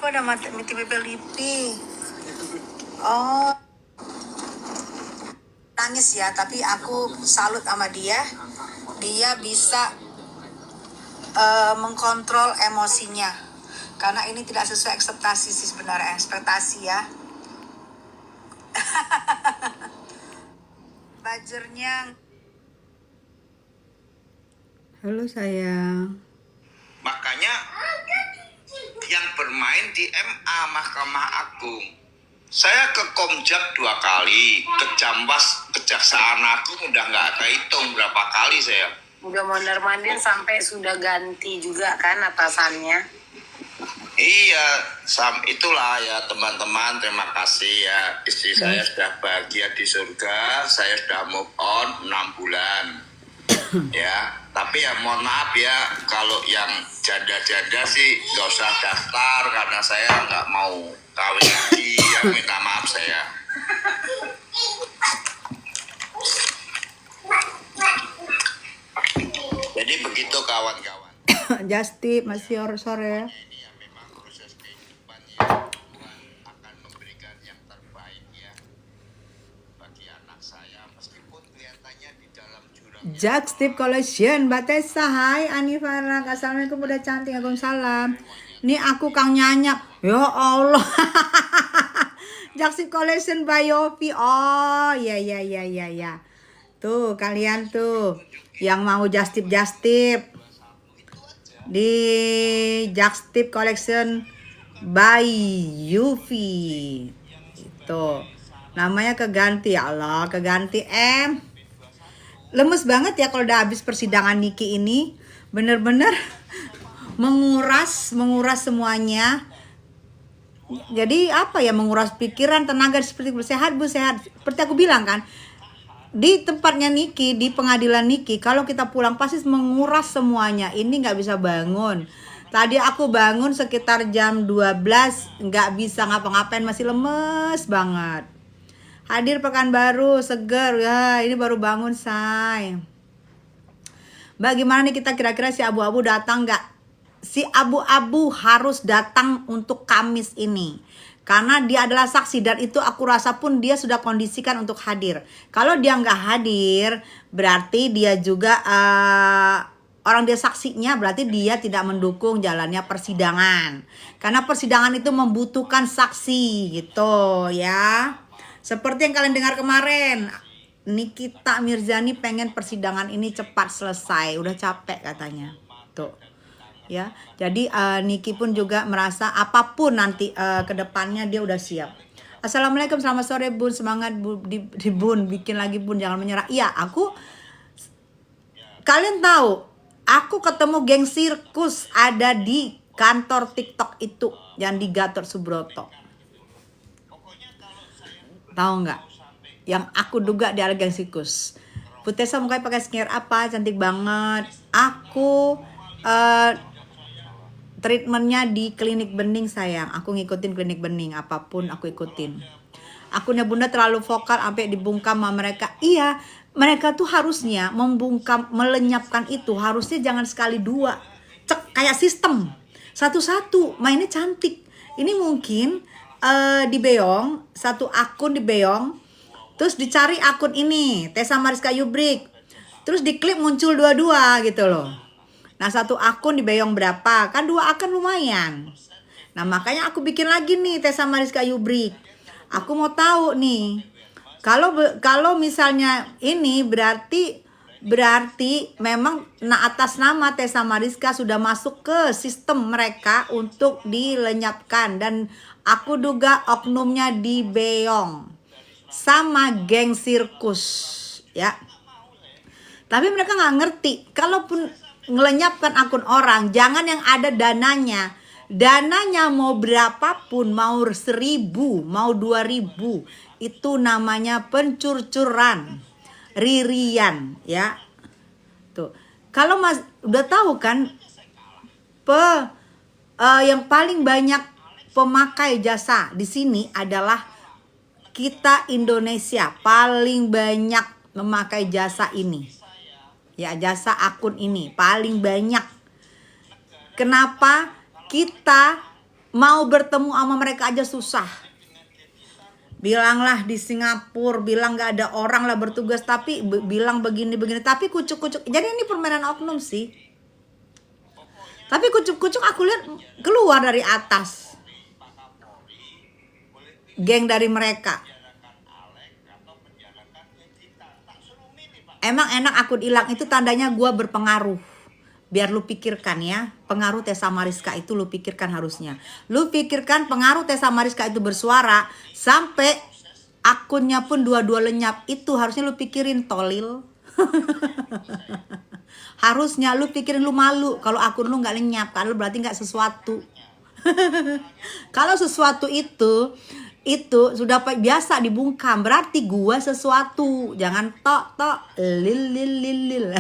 Kenapa udah mati lipi? Oh, nangis ya, tapi aku salut sama dia. Dia bisa mengkontrol emosinya. Karena ini tidak sesuai ekspektasi sih sebenarnya, ekspektasi ya. Buzzer-nya. Halo sayang. Makanya yang bermain di MA Mahkamah Agung. Saya ke Komjak 2 kali, ke Jambas Kejaksaan Agung udah nggak kehitung berapa kali saya. Udah mondar-mandir sampai sudah ganti juga kan atasannya. Iya, itulah ya teman-teman, terima kasih ya. Istri saya sudah bahagia di surga, saya sudah move on 6 bulan. Ya, tapi ya mohon maaf ya, kalau yang janda-janda sih gak usah daftar karena saya nggak mau kawin lagi ya, minta maaf saya. Jadi begitu kawan-kawan. Justip masih sore. Ini ya memang proses kehidupannya Tuhan akan memberikan yang terbaik ya bagi anak saya meskipun kelihatannya di dalam jurang. Justip Collection, Mbak Tessa, hai Anifara, assalamualaikum udah cantik, waalaikumsalam. Ini aku Kang Nyanyap, ya Allah. Justip Collection by Yofi, oh ya. Tuh kalian tuh yang mau Justip di Justip Collection by Yufi itu namanya keganti, ya Allah keganti lemes banget ya kalau udah habis persidangan Niki ini, bener-bener menguras semuanya. Jadi apa ya, menguras pikiran, tenaga, seperti sehat seperti aku bilang kan, di tempatnya Niki, di pengadilan Niki, kalau kita pulang pasti menguras semuanya. Ini nggak bisa bangun. Tadi aku bangun sekitar jam 12, nggak bisa ngapa-ngapain, masih lemes banget. Hadir Pekanbaru, seger ya, ini baru bangun say. Bagaimana nih kita kira-kira si abu-abu datang nggak? Si abu-abu harus datang untuk Kamis ini. Karena dia adalah saksi dan itu aku rasa pun dia sudah kondisikan untuk hadir. Kalau dia nggak hadir, berarti dia juga orang dia saksinya, berarti dia tidak mendukung jalannya persidangan. Karena persidangan itu membutuhkan saksi gitu ya. Seperti yang kalian dengar kemarin, Nikita Mirzani pengen persidangan ini cepat selesai, udah capek katanya. Tuh. Ya, jadi Niki pun juga merasa apapun nanti kedepannya dia udah siap. Assalamualaikum, selamat sore Bun, semangat di Bun, bikin lagi Bun, jangan menyerah. Iya, kalian tahu, aku ketemu geng sirkus ada di kantor TikTok itu yang di Gatot Subroto. Tahu nggak? Yang aku duga dia adalah geng sirkus. Putesa mukanya pakai skincare apa, cantik banget. Aku treatmentnya di klinik bening sayang. Aku ngikutin klinik bening, apapun aku ikutin. Akunnya Bunda terlalu vokal sampai dibungkam sama mereka. Iya, mereka tuh harusnya membungkam, melenyapkan itu. Harusnya jangan sekali dua. Cek kayak sistem. Satu-satu, mainnya cantik. Ini mungkin di Beong, satu akun di Beong. Terus dicari akun ini, Tessa Mariska Yubrik. Terus diklik muncul dua-dua gitu loh. Nah, satu akun dibayang berapa? Kan 2 akun lumayan. Nah, makanya aku bikin lagi nih Tessa Mariska Yubrik. Aku mau tahu nih. Kalau misalnya ini berarti memang atas nama Tessa Mariska sudah masuk ke sistem mereka untuk dilenyapkan, dan aku duga oknumnya di Beong sama geng sirkus ya. Tapi mereka nggak ngerti, kalaupun ngelenyapkan akun orang, jangan yang ada dananya. Dananya mau berapapun, mau 1.000, mau 2.000, itu namanya pencurcuran, ririan ya. Tuh, kalau Mas udah tahu kan, yang paling banyak pemakai jasa di sini adalah kita Indonesia, paling banyak memakai jasa ini. Ya, jasa akun ini paling banyak. Kenapa? Kita Mau bertemu sama mereka aja susah. Bilanglah di Singapura, bilang gak ada orang lah bertugas, tapi bilang begini-begini, tapi kucuk-kucuk. Jadi ini permainan oknum sih. Tapi kucuk-kucuk aku lihat keluar dari atas. Geng dari mereka. Emang enak akun hilang itu tandanya gue berpengaruh. Biar lu pikirkan ya, pengaruh Tessa Mariska itu lu pikirkan harusnya. Lu pikirkan pengaruh Tessa Mariska itu bersuara sampai akunnya pun dua-dua lenyap. Itu harusnya lu pikirin, tolil. Harusnya lu pikirin, lu malu kalau akun lu nggak lenyap. Kalau berarti nggak sesuatu. Kalau sesuatu itu sudah biasa dibungkam, berarti gua sesuatu. Jangan tok lil.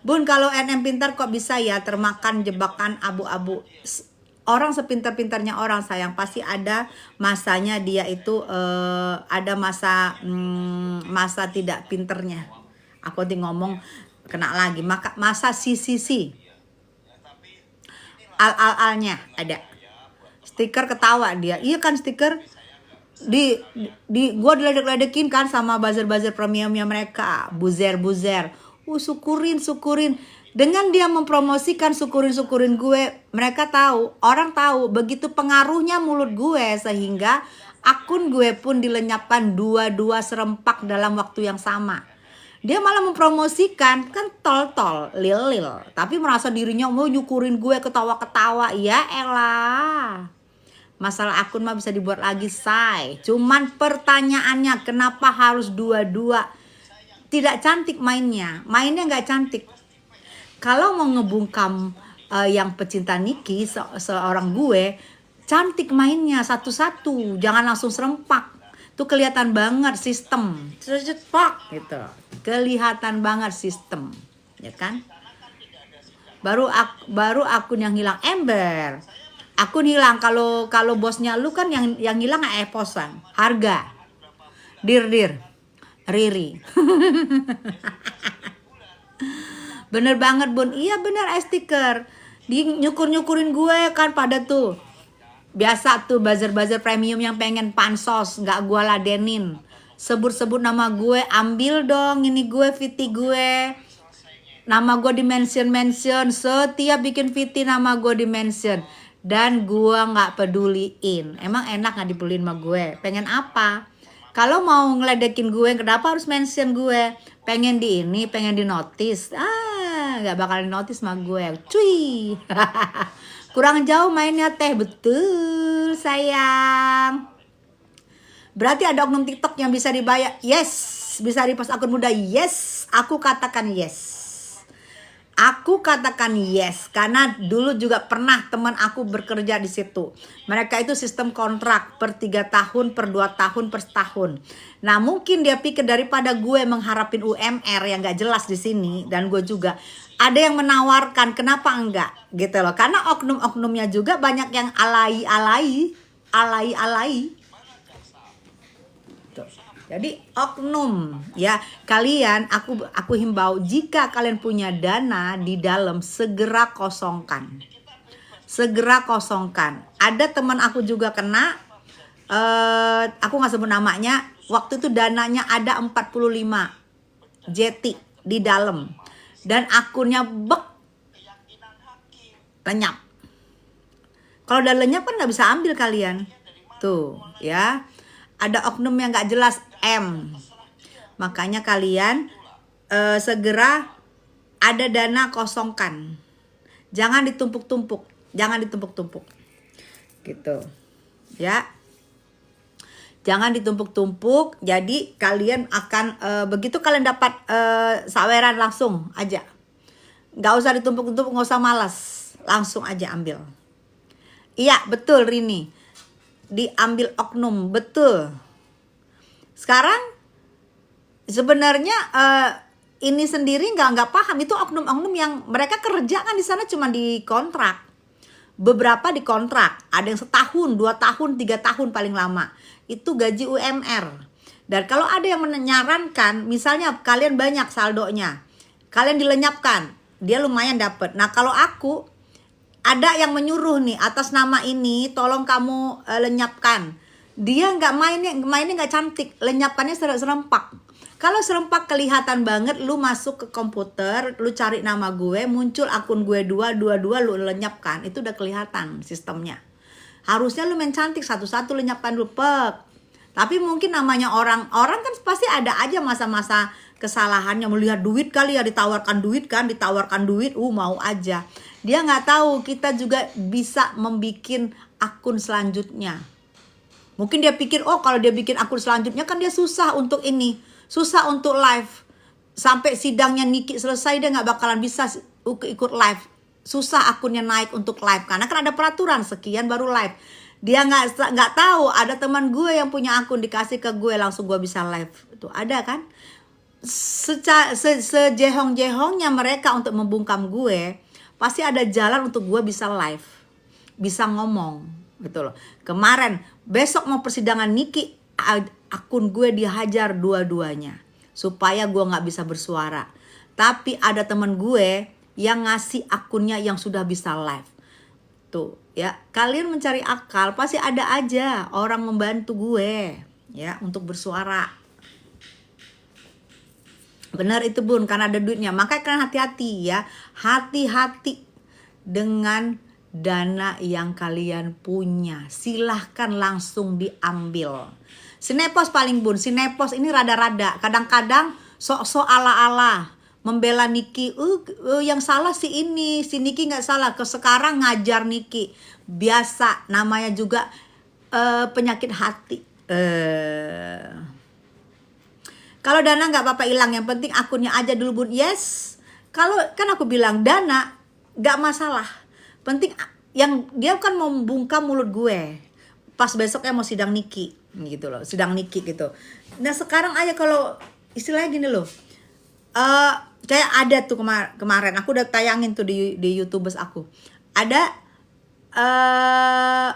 Bun, kalau NM pintar kok bisa ya termakan jebakan abu-abu. Orang sepintar-pintarnya orang sayang, pasti ada masanya dia itu ada masa tidak pinternya. Aku ngomong kena lagi, masa si al-alnya ada. Stiker ketawa dia. Iya kan stiker di gua diledek-ledekin kan sama buzzer premiumnya mereka. Buzer. Syukurin. Dengan dia mempromosikan syukurin gue, mereka tahu, orang tahu begitu pengaruhnya mulut gue sehingga akun gue pun dilenyapkan dua serempak dalam waktu yang sama. Dia malah mempromosikan kan tol lil, tapi merasa dirinya mau nyukurin gue, ketawa-ketawa. Ya elah. Masalah akun mah bisa dibuat lagi, say. Cuman pertanyaannya kenapa harus dua-dua? Tidak cantik mainnya nggak cantik. Kalau mau ngebungkam yang pecinta Niki seorang gue, cantik mainnya satu-satu, jangan langsung serempak. Tuh kelihatan banget sistem, cepak gitu. Kelihatan banget sistem, ya kan? Baru akun yang hilang ember. Akun hilang kalau bosnya lu kan yang hilang posan. Harga. Dir. Riri. Bener banget Bun. Iya bener stiker. Di nyukurin gue kan pada tuh. Biasa tuh buzzer premium yang pengen pansos, nggak gue ladenin. Sebut nama gue, ambil dong ini gue, VT gue. Nama gue di mention. Setiap bikin VT nama gue di mention. Dan gue nggak peduliin. Emang enak nggak dipeduliin sama gue? Pengen apa? Kalau mau ngeledekin gue, kenapa harus mention gue? Pengen di notice. Nggak bakal di notice sama gue. Cuy. Kurang jauh mainnya teh, betul sayang. Berarti ada oknum TikTok yang bisa dibayar. Yes, bisa repost akun muda. Yes, aku katakan yes. Karena dulu juga pernah teman aku bekerja di situ. Mereka itu sistem kontrak per 3 tahun, per 2 tahun, per setahun. Nah mungkin dia pikir daripada gue mengharapin UMR yang gak jelas di sini, dan gue juga ada yang menawarkan, kenapa enggak gitu loh. Karena oknum-oknumnya juga banyak yang alay. Jadi oknum ya, kalian aku himbau jika kalian punya dana di dalam segera kosongkan. Ada teman aku juga kena, aku nggak sebut namanya. Waktu itu dananya ada 45 jeti di dalam dan akunnya lenyap. Kalau udah lenyap kan nggak bisa ambil kalian tuh ya. Ada oknum yang gak jelas makanya kalian segera ada dana kosongkan, jangan ditumpuk-tumpuk gitu ya, jangan ditumpuk-tumpuk. Jadi kalian akan begitu kalian dapat saweran langsung aja, gak usah ditumpuk-tumpuk, gak usah malas, langsung aja ambil. Iya betul Rini, diambil oknum, betul. Sekarang sebenarnya ini sendiri nggak paham itu oknum-oknum yang mereka kerja kan di sana cuma di kontrak, beberapa di kontrak, ada yang setahun, 2 tahun, 3 tahun paling lama, itu gaji UMR. Dan kalau ada yang menyarankan, misalnya kalian banyak saldonya, kalian dilenyapkan, dia lumayan dapet. Nah kalau aku ada yang menyuruh nih atas nama ini, tolong kamu lenyapkan. Dia nggak mainnya nggak cantik, lenyapkannya serempak. Kalau serempak kelihatan banget, lu masuk ke komputer, lu cari nama gue, muncul akun gue dua, lu lenyapkan, itu udah kelihatan sistemnya. Harusnya lu main cantik satu-satu lenyapkan dulu, pek. Tapi mungkin namanya orang kan pasti ada aja masa-masa kesalahannya, melihat duit kali ya, ditawarkan duit, mau aja. Dia nggak tahu kita juga bisa membikin akun selanjutnya. Mungkin dia pikir, oh kalau dia bikin akun selanjutnya kan dia susah untuk ini, susah untuk live. Sampai sidangnya Niki selesai dia nggak bakalan bisa ikut live. Susah akunnya naik untuk live karena kan ada peraturan sekian baru live. Dia nggak tahu ada teman gue yang punya akun dikasih ke gue langsung gue bisa live. Itu ada kan? Sejehong-jehongnya mereka untuk membungkam gue, pasti ada jalan untuk gue bisa live, bisa ngomong gitu loh. Kemarin besok mau persidangan Niki, akun gue dihajar dua-duanya supaya gue nggak bisa bersuara. Tapi ada teman gue yang ngasih akunnya yang sudah bisa live. Tuh ya, kalian mencari akal pasti ada aja orang membantu gue ya untuk bersuara. Benar itu Bun, karena ada duitnya. Makanya kalian hati-hati ya, hati-hati dengan dana yang kalian punya. Silahkan langsung diambil. Sinepos paling Bun, Sinepos ini rada-rada, kadang-kadang sok-sok ala-ala membela Niki. Yang salah si ini, si Niki nggak salah. Sekarang ngajar Niki, biasa namanya juga penyakit hati. Kalau dana nggak apa-apa hilang, yang penting akunnya aja dulu Bun. Yes, kalau kan aku bilang dana nggak masalah, penting yang dia kan mau membungkam mulut gue. Pas besoknya mau sidang Niki gitu loh, sidang Niki gitu. Nah sekarang aja kalau istilahnya gini loh, kayak ada tuh kemarin aku udah tayangin tuh di YouTubers aku, ada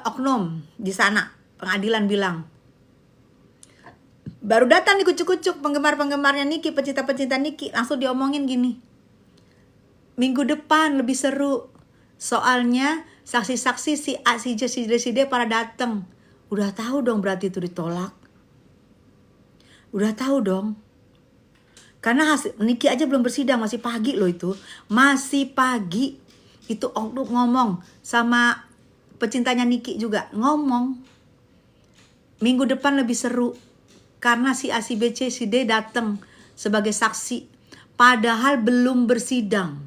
oknum di sana pengadilan bilang, baru datang nih kucuk-kucuk penggemar-penggemarnya Niki, pecinta-pecinta Niki, langsung diomongin gini, minggu depan lebih seru, soalnya saksi-saksi si A, si J, si D para dateng. Udah tahu dong berarti itu ditolak. Udah tahu dong. Karena Niki aja belum bersidang, masih pagi loh itu. Masih pagi. Itu oknum ngomong sama pecintanya Niki juga. Ngomong, minggu depan lebih seru. Karena si A, si B, C, si D datang sebagai saksi. Padahal belum bersidang.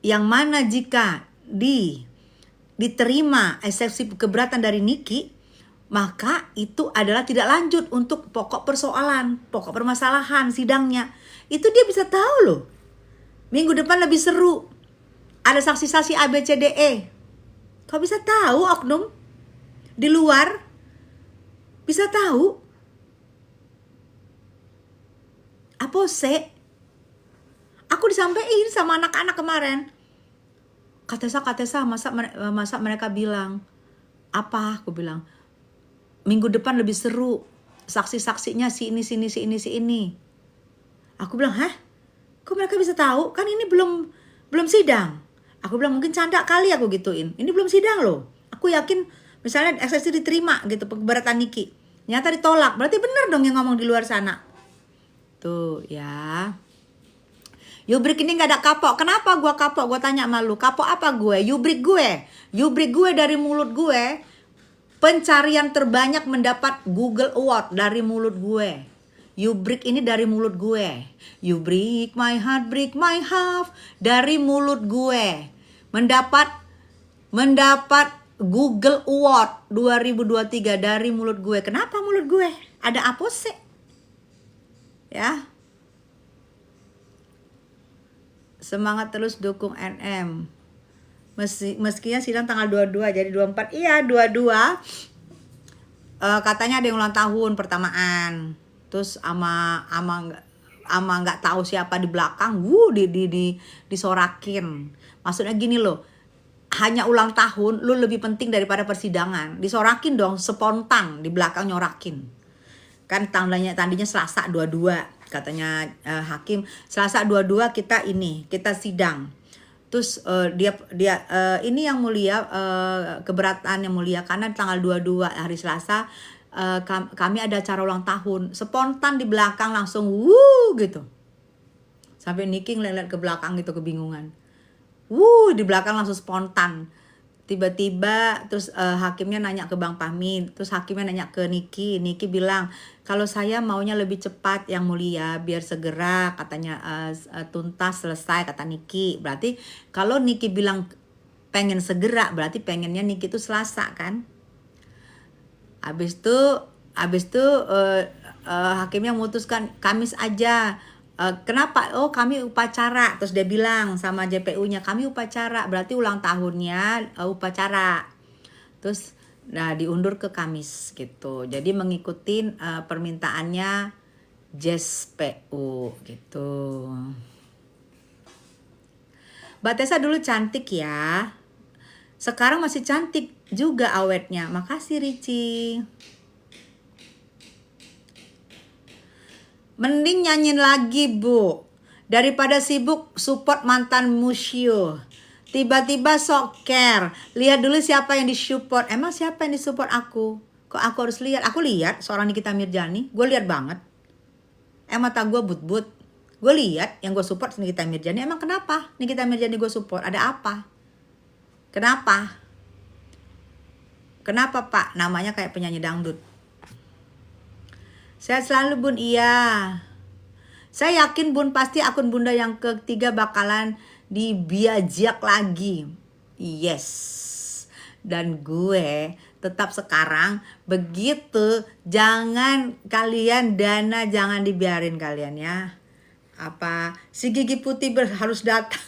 Yang mana jika diterima eksepsi keberatan dari Niki, maka itu adalah tidak lanjut untuk pokok persoalan, pokok permasalahan sidangnya. Itu dia bisa tahu loh. Minggu depan lebih seru. Ada saksi-saksi A, B, C, D, E. Kau bisa tahu oknum? Di luar bisa tahu. Apa sih? Aku disampaikan sama anak-anak kemarin. Katesa, masa mereka bilang apa? Aku bilang minggu depan lebih seru. Saksi-saksinya si ini. Aku bilang, hah? Kok mereka bisa tahu? Kan ini belum sidang. Aku bilang mungkin canda kali aku gituin. Ini belum sidang loh. Aku yakin misalnya eksepsi diterima gitu keberatan Niki. Nyata ditolak. Berarti benar dong yang ngomong di luar sana. Tuh ya. Yubrik ini gak ada kapok. Kenapa gua kapok? Gua tanya sama lu, kapok apa gue? Yubrik gue dari mulut gue. Pencarian terbanyak mendapat Google Award dari mulut gue. Yubrik ini dari mulut gue. You break my heart dari mulut gue. Mendapat Google Award 2023 dari mulut gue. Kenapa mulut gue? Ada apa sih? Ya. Semangat terus dukung NM. Meskinya sidang tanggal 22 jadi 24. Iya 22. Katanya ada yang ulang tahun pertamaan. Terus ama nggak tahu siapa di belakang. Disorakin. Maksudnya gini loh. Hanya ulang tahun lu lebih penting daripada persidangan. Disorakin dong, spontan di belakang nyorakin. Kan tandanya Selasa 22. Katanya hakim, Selasa 22 kita sidang. Terus ini yang mulia, keberatan yang mulia, karena tanggal 22 hari Selasa kami ada acara ulang tahun. Spontan di belakang langsung wuh gitu. Sampai Niki ngeliat ke belakang gitu kebingungan. Di belakang langsung spontan. Tiba-tiba terus hakimnya nanya ke Bang Fahmi, terus hakimnya nanya ke Niki. Niki bilang, kalau saya maunya lebih cepat yang mulia, biar segera katanya tuntas selesai, kata Niki. Berarti kalau Niki bilang pengen segera, berarti pengennya Niki itu Selasa kan. Habis itu hakimnya memutuskan Kamis aja. Kenapa? Oh, kami upacara. Terus dia bilang sama JPU-nya, kami upacara, berarti ulang tahunnya upacara. Terus diundur ke Kamis gitu. Jadi mengikuti permintaannya JSPU gitu. Mbak Tessa dulu cantik ya. Sekarang masih cantik juga awetnya. Makasih Ricci. Mending nyanyiin lagi Bu, daripada sibuk support mantan Musyu. Tiba-tiba sok care. Lihat dulu siapa yang disupport. Emang siapa yang disupport aku? Kok aku harus lihat? Aku lihat seorang Nikita Mirjani. Gue lihat banget. Mata gue but-but. Gue lihat yang gue support Nikita Mirjani. Emang kenapa Nikita Mirjani gue support? Ada apa? Kenapa? Kenapa Pak? Namanya kayak penyanyi dangdut. Sehat selalu Bun, iya. Saya yakin Bun pasti akun Bunda yang ketiga bakalan dibiajak lagi. Yes. Dan gue tetap sekarang begitu, jangan kalian dana, jangan dibiarin kalian ya. Apa si gigi putih harus datang.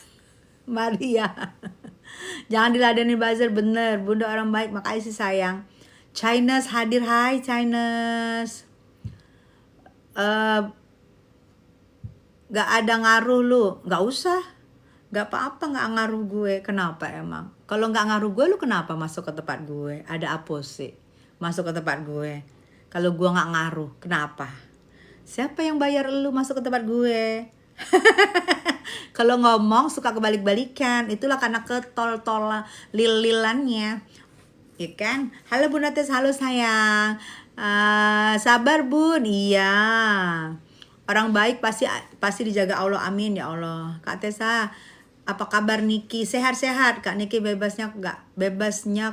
Maria. Jangan diladenin buzzer, bener. Bunda orang baik, makasih sayang. Chinese hadir, hai Chinese. Gak ada ngaruh lu, gak usah, gak apa-apa gak ngaruh gue. Kenapa emang? Kalau gak ngaruh gue, lu kenapa masuk ke tempat gue? Ada apa sih masuk ke tempat gue? Kalau gue gak ngaruh, kenapa? Siapa yang bayar lu masuk ke tempat gue? Kalau ngomong suka kebalik-balikan, itulah karena ketol-tol lil-lilannya, ya kan? Halo Bunda Tes, halo sayang. Sabar Bun, iya. Orang baik pasti dijaga Allah, amin ya Allah. Kak Tessa, apa kabar Niki? Sehat-sehat Kak Niki, bebasnya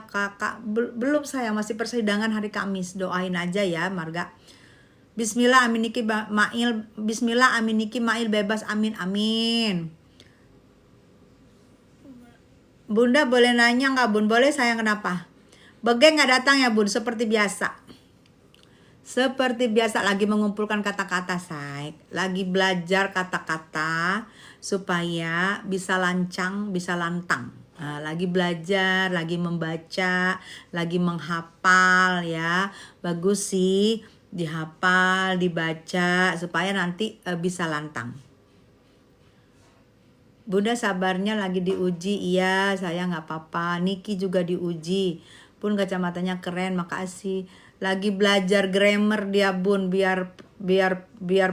kakak belum, saya masih persidangan hari Kamis. Doain aja ya Marga. Bismillah amin Niki Mail, Bismillah amin Niki Mail bebas, amin amin. Bunda boleh nanya nggak Bun? Boleh sayang, kenapa? Bege nggak datang ya Bun? Seperti biasa. Seperti biasa lagi mengumpulkan kata-kata say. Lagi belajar kata-kata supaya bisa lancang, bisa lantang. Lagi belajar, lagi membaca, lagi menghafal ya. Bagus sih dihafal, dibaca supaya nanti bisa lantang. Bunda sabarnya lagi diuji, iya saya nggak apa-apa. Niki juga diuji, pun kacamatanya keren, makasih. Lagi belajar grammar dia Bun, biar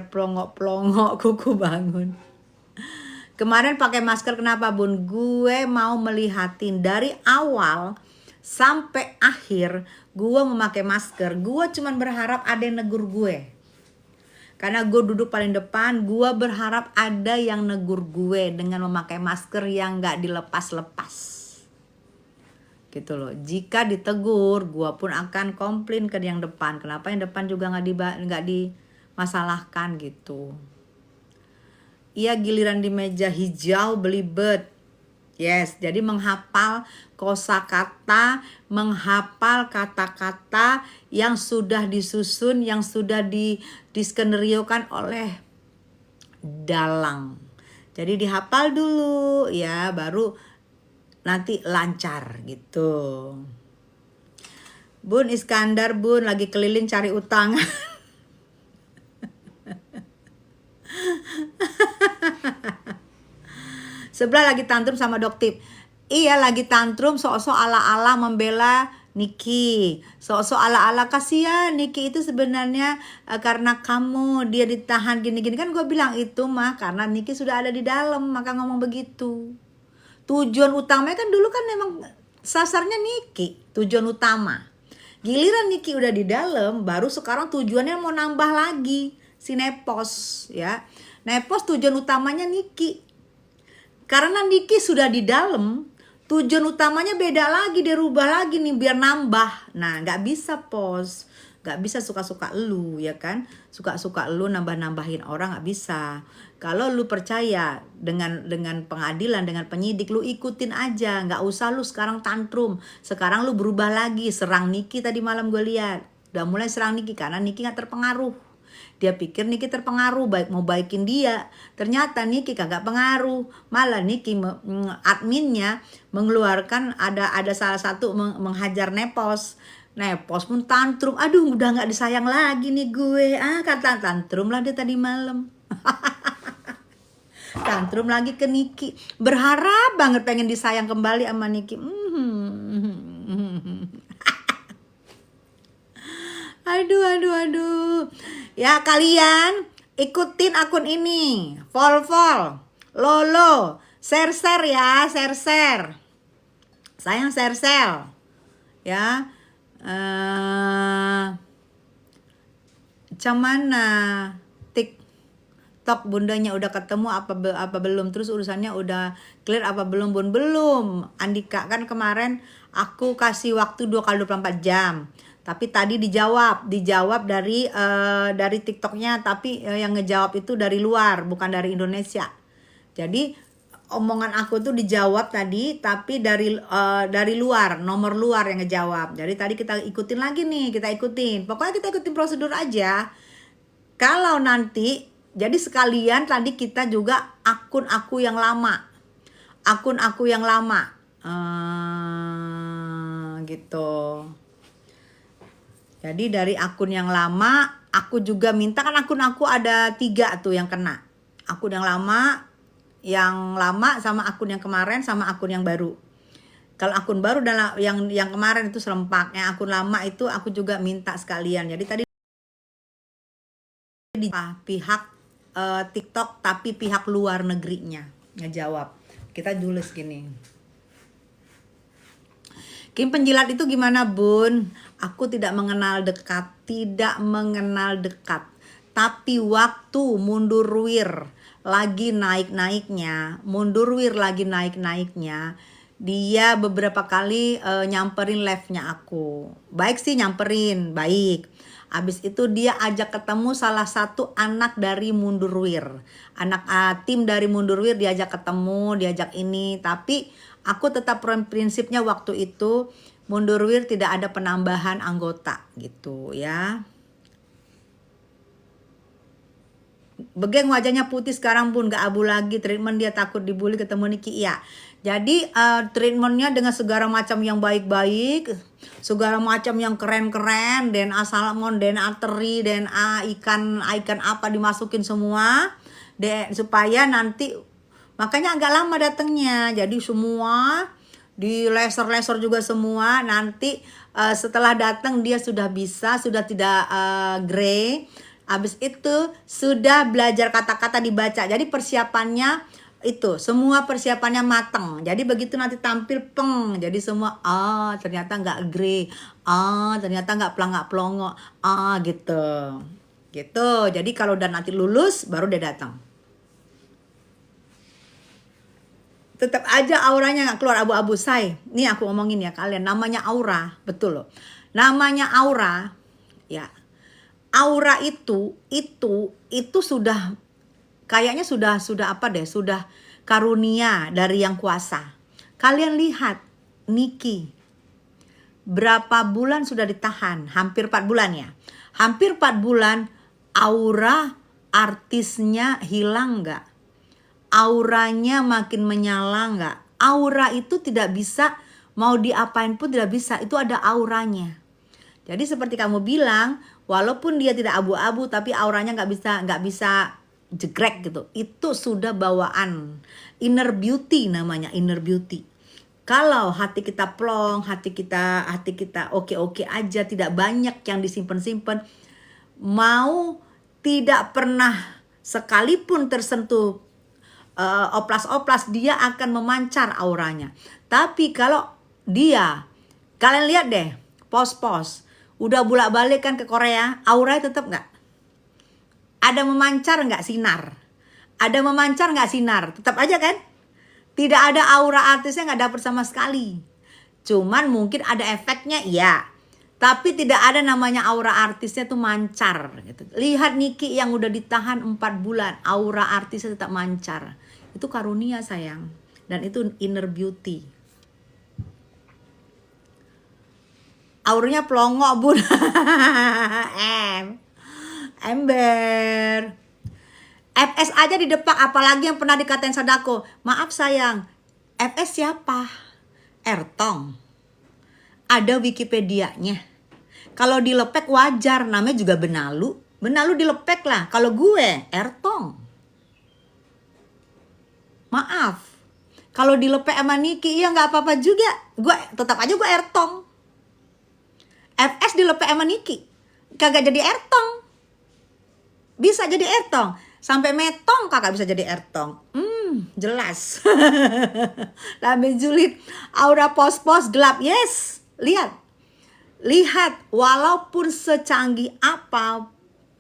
plongok-plongok kuku bangun. Kemarin pakai masker kenapa Bun? Gue mau melihatin dari awal sampai akhir gue memakai masker. Gue cuman berharap ada yang negur gue. Karena gue duduk paling depan, gue berharap ada yang negur gue dengan memakai masker yang gak dilepas-lepas. Gitu loh. Jika ditegur, gue pun akan komplain ke yang depan. Kenapa yang depan juga nggak dimasalahkan gitu. Iya, giliran di meja hijau belibet. Yes, jadi menghafal kosakata, menghafal kata-kata yang sudah disusun, yang sudah diskenariokan oleh dalang. Jadi dihafal dulu ya, baru nanti lancar gitu. Bun Iskandar Bun lagi keliling cari utang. Sebelah lagi tantrum sama Doktip. Iya lagi tantrum sok-sok ala-ala membela Niki, sok-sok ala-ala kasihan Niki itu sebenarnya karena kamu dia ditahan gini-gini kan gue bilang itu mah karena Niki sudah ada di dalam maka ngomong begitu. Tujuan utamanya kan dulu kan memang sasarnya Niki, tujuan utama. Giliran Niki udah di dalam, baru sekarang tujuannya mau nambah lagi si Nepos ya. Nepos tujuan utamanya Niki. Karena Niki sudah di dalam, tujuan utamanya beda lagi, dia rubah lagi nih biar nambah. Nah, nggak bisa pos, nggak bisa suka-suka lu ya kan, suka-suka lu nambah-nambahin orang nggak bisa. Kalau lu percaya dengan pengadilan, dengan penyidik, lu ikutin aja, nggak usah lu sekarang tantrum. Sekarang lu berubah lagi, serang Niki tadi malam gue lihat, udah mulai serang Niki karena Niki nggak terpengaruh. Dia pikir Niki terpengaruh, mau baikin dia. Ternyata Niki kagak pengaruh. Malah Niki adminnya mengeluarkan ada salah satu menghajar Nepos. Nepos pun tantrum. Aduh udah gak disayang lagi nih gue. Kata tantrum lah dia tadi malam. Tantrum lagi ke Niki. Berharap banget pengen disayang kembali sama Niki. Aduh. Ya kalian ikutin akun ini. Vol, Lolo, share ya, share. Sayang share. Ya. Macam mana TikTok bundanya udah ketemu apa belum? Terus urusannya udah clear apa belum? Belum. Andika kan kemarin aku kasih waktu 2x24 jam. Tapi tadi dijawab dari TikToknya, tapi yang ngejawab itu dari luar, bukan dari Indonesia. Jadi omongan aku tuh dijawab tadi, tapi dari luar, nomor luar yang ngejawab. Jadi tadi kita ikutin lagi nih, Pokoknya kita ikutin prosedur aja. Kalau nanti, jadi sekalian tadi kita juga akun aku yang lama, gitu. Jadi dari akun yang lama, aku juga minta kan akun aku ada 3 tuh yang kena. Akun yang lama sama akun yang kemarin sama akun yang baru. Kalau akun baru dan yang kemarin itu serempak. Yang akun lama itu aku juga minta sekalian. Jadi tadi di pihak TikTok tapi pihak luar negerinya ngejawab. Kita tulis gini. Kim penjilat itu gimana bun? Aku tidak mengenal dekat. Tapi waktu Mundurwir lagi naik-naiknya, dia beberapa kali nyamperin live-nya aku. Baik sih nyamperin, baik. Abis itu dia ajak ketemu salah satu anak dari Mundurwir. Tim dari Mundurwir diajak ketemu, diajak ini. Tapi aku tetap prinsipnya waktu itu Mundurwir tidak ada penambahan anggota gitu ya. Begeng wajahnya putih sekarang bun, gak abu lagi. Treatment dia takut dibully ketemu Niki. Iya. Jadi treatmentnya dengan segala macam yang baik-baik, segala macam yang keren-keren, DNA salmon, DNA teri, DNA ikan apa dimasukin semua, supaya nanti makanya agak lama datangnya. Jadi semua di laser juga semua. Nanti setelah datang dia sudah tidak grey. Habis itu sudah belajar kata-kata dibaca. Jadi persiapannya itu semua persiapannya matang. Jadi begitu nanti tampil peng. Jadi semua ternyata nggak grey. Ternyata nggak pelongo. Gitu. Jadi kalau udah nanti lulus baru dia datang. Tetap aja auranya nggak keluar abu-abu say. Nih aku ngomongin ya kalian. Namanya aura, betul loh. Namanya aura, ya. Aura itu sudah kayaknya sudah apa deh, sudah karunia dari yang kuasa. Kalian lihat Niki berapa bulan sudah ditahan? Hampir 4 bulan ya. Hampir 4 bulan aura artisnya hilang nggak? Auranya makin menyala nggak? Aura itu tidak bisa, mau diapain pun tidak bisa. Itu ada auranya. Jadi seperti kamu bilang, walaupun dia tidak abu-abu, tapi auranya nggak bisa jegrek gitu. Itu sudah bawaan inner beauty namanya, inner beauty. Kalau hati kita plong, hati kita oke-oke aja, tidak banyak yang disimpan-simpan, mau tidak pernah sekalipun tersentuh oplas-oplas, dia akan memancar auranya. Tapi kalau dia, kalian lihat deh, pos-pos, udah bolak-balik kan ke Korea, auranya tetap nggak? Ada memancar nggak sinar? Ada memancar nggak sinar? Tetap aja kan? Tidak ada aura artisnya, nggak dapet sama sekali. Cuman mungkin ada efeknya, iya. Tapi tidak ada namanya aura artisnya tuh mancar gitu. Lihat Niki yang udah ditahan 4 bulan, aura artisnya tetap mancar. Itu karunia sayang. Dan itu inner beauty. Auranya pelongo bun. Ember. FS aja didepak, apalagi yang pernah dikatain Sadako. Maaf sayang, FS siapa? Ertong. Ada Wikipedianya. Kalau dilepek wajar, namanya juga Benalu. Benalu dilepek lah. Kalau gue, Ertong. Maaf. Kalau dilepek sama Niki, ya nggak apa-apa juga. Gue tetap aja gue Ertong. FS dilepek sama Niki, kagak jadi Ertong. Bisa jadi Ertong. Sampai Metong kakak bisa jadi Ertong. Jelas. Lambe julid, aura pos-pos gelap. Yes, lihat, walaupun secanggih apa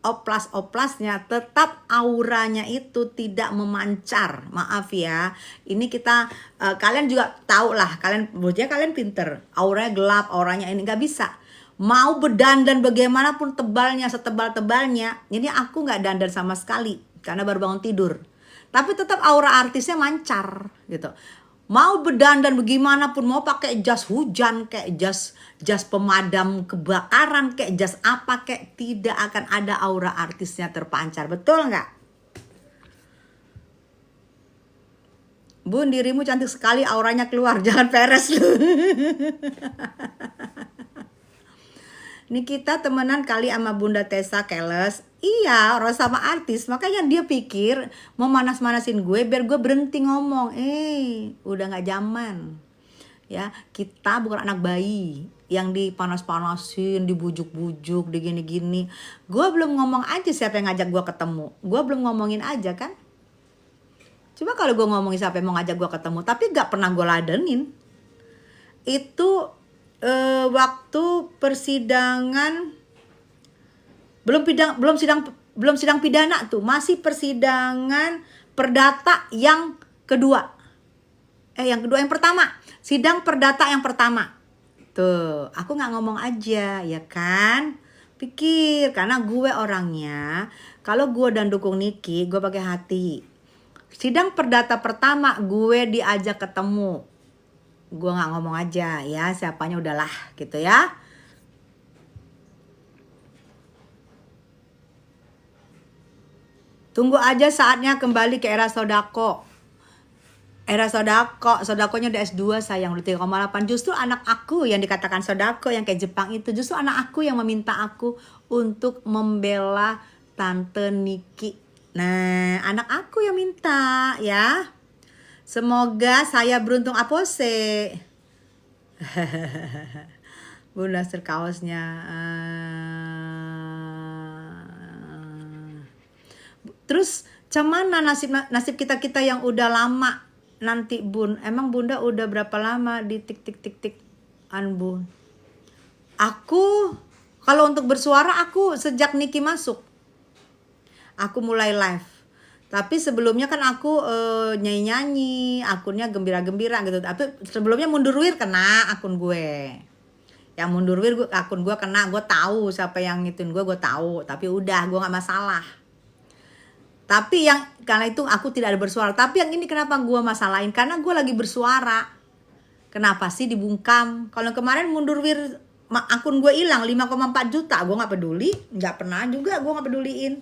oplas-oplasnya, tetap auranya itu tidak memancar. Maaf ya, ini kita kalian juga tahu lah, kalian pinter, auranya gelap, auranya ini nggak bisa. Mau berdandan bagaimanapun tebalnya, setebal-tebalnya, ini aku nggak dandan sama sekali karena baru bangun tidur. Tapi tetap aura artisnya mancar gitu. Mau berdandan bagaimanapun, mau pakai jas hujan, kayak jas pemadam kebakaran, kayak jas apa, kayak tidak akan ada aura artisnya terpancar. Betul nggak? Bun, dirimu cantik sekali, auranya keluar, jangan peres lu. Ini kita temenan kali sama Bunda Tessa Keles. Iya, orang sama artis. Makanya dia pikir mau manas-manasin gue biar gue berhenti ngomong. Udah gak zaman. Ya, kita bukan anak bayi yang dipanas-panasin, dibujuk-bujuk, digini-gini. Gue belum ngomong aja siapa yang ngajak gue ketemu. Gue belum ngomongin aja kan. Coba kalau gue ngomongin siapa yang mau ngajak gue ketemu, tapi gak pernah gue ladenin. Itu waktu persidangan belum sidang pidana tuh, masih persidangan perdata yang kedua. Yang pertama, sidang perdata yang pertama. Tuh, aku nggak ngomong aja, ya kan? Pikir, karena gue orangnya, kalau gue dan dukung Niki, gue pakai hati. Sidang perdata pertama gue diajak ketemu. Gue gak ngomong aja ya, siapanya udahlah gitu ya. Tunggu aja saatnya kembali ke era Sodako. Era Sodakonya udah S2 sayang, udah 3,8. Justru anak aku yang dikatakan Sodako yang kayak Jepang itu, justru anak aku yang meminta aku untuk membela Tante Niki. Nah, anak aku yang minta ya. Semoga saya beruntung apose. Bunda kaosnya. Terus cuman nasib kita yang udah lama nanti Bun. Emang Bunda udah berapa lama di tik Bun? Aku kalau untuk bersuara aku sejak Niki masuk. Aku mulai live. Tapi sebelumnya kan aku nyanyi-nyanyi, akunnya gembira-gembira gitu. Tapi sebelumnya Mundurwir kena akun gue. Yang Mundurwir akun gue kena, gue tahu siapa yang ngituin gue tahu. Tapi udah, gue nggak masalah. Tapi yang karena itu aku tidak ada bersuara. Tapi yang ini kenapa gue masalahin? Karena gue lagi bersuara. Kenapa sih dibungkam? Kalau kemarin Mundurwir akun gue hilang 5,4 juta, gue nggak peduli. Nggak pernah juga gue nggak peduliin.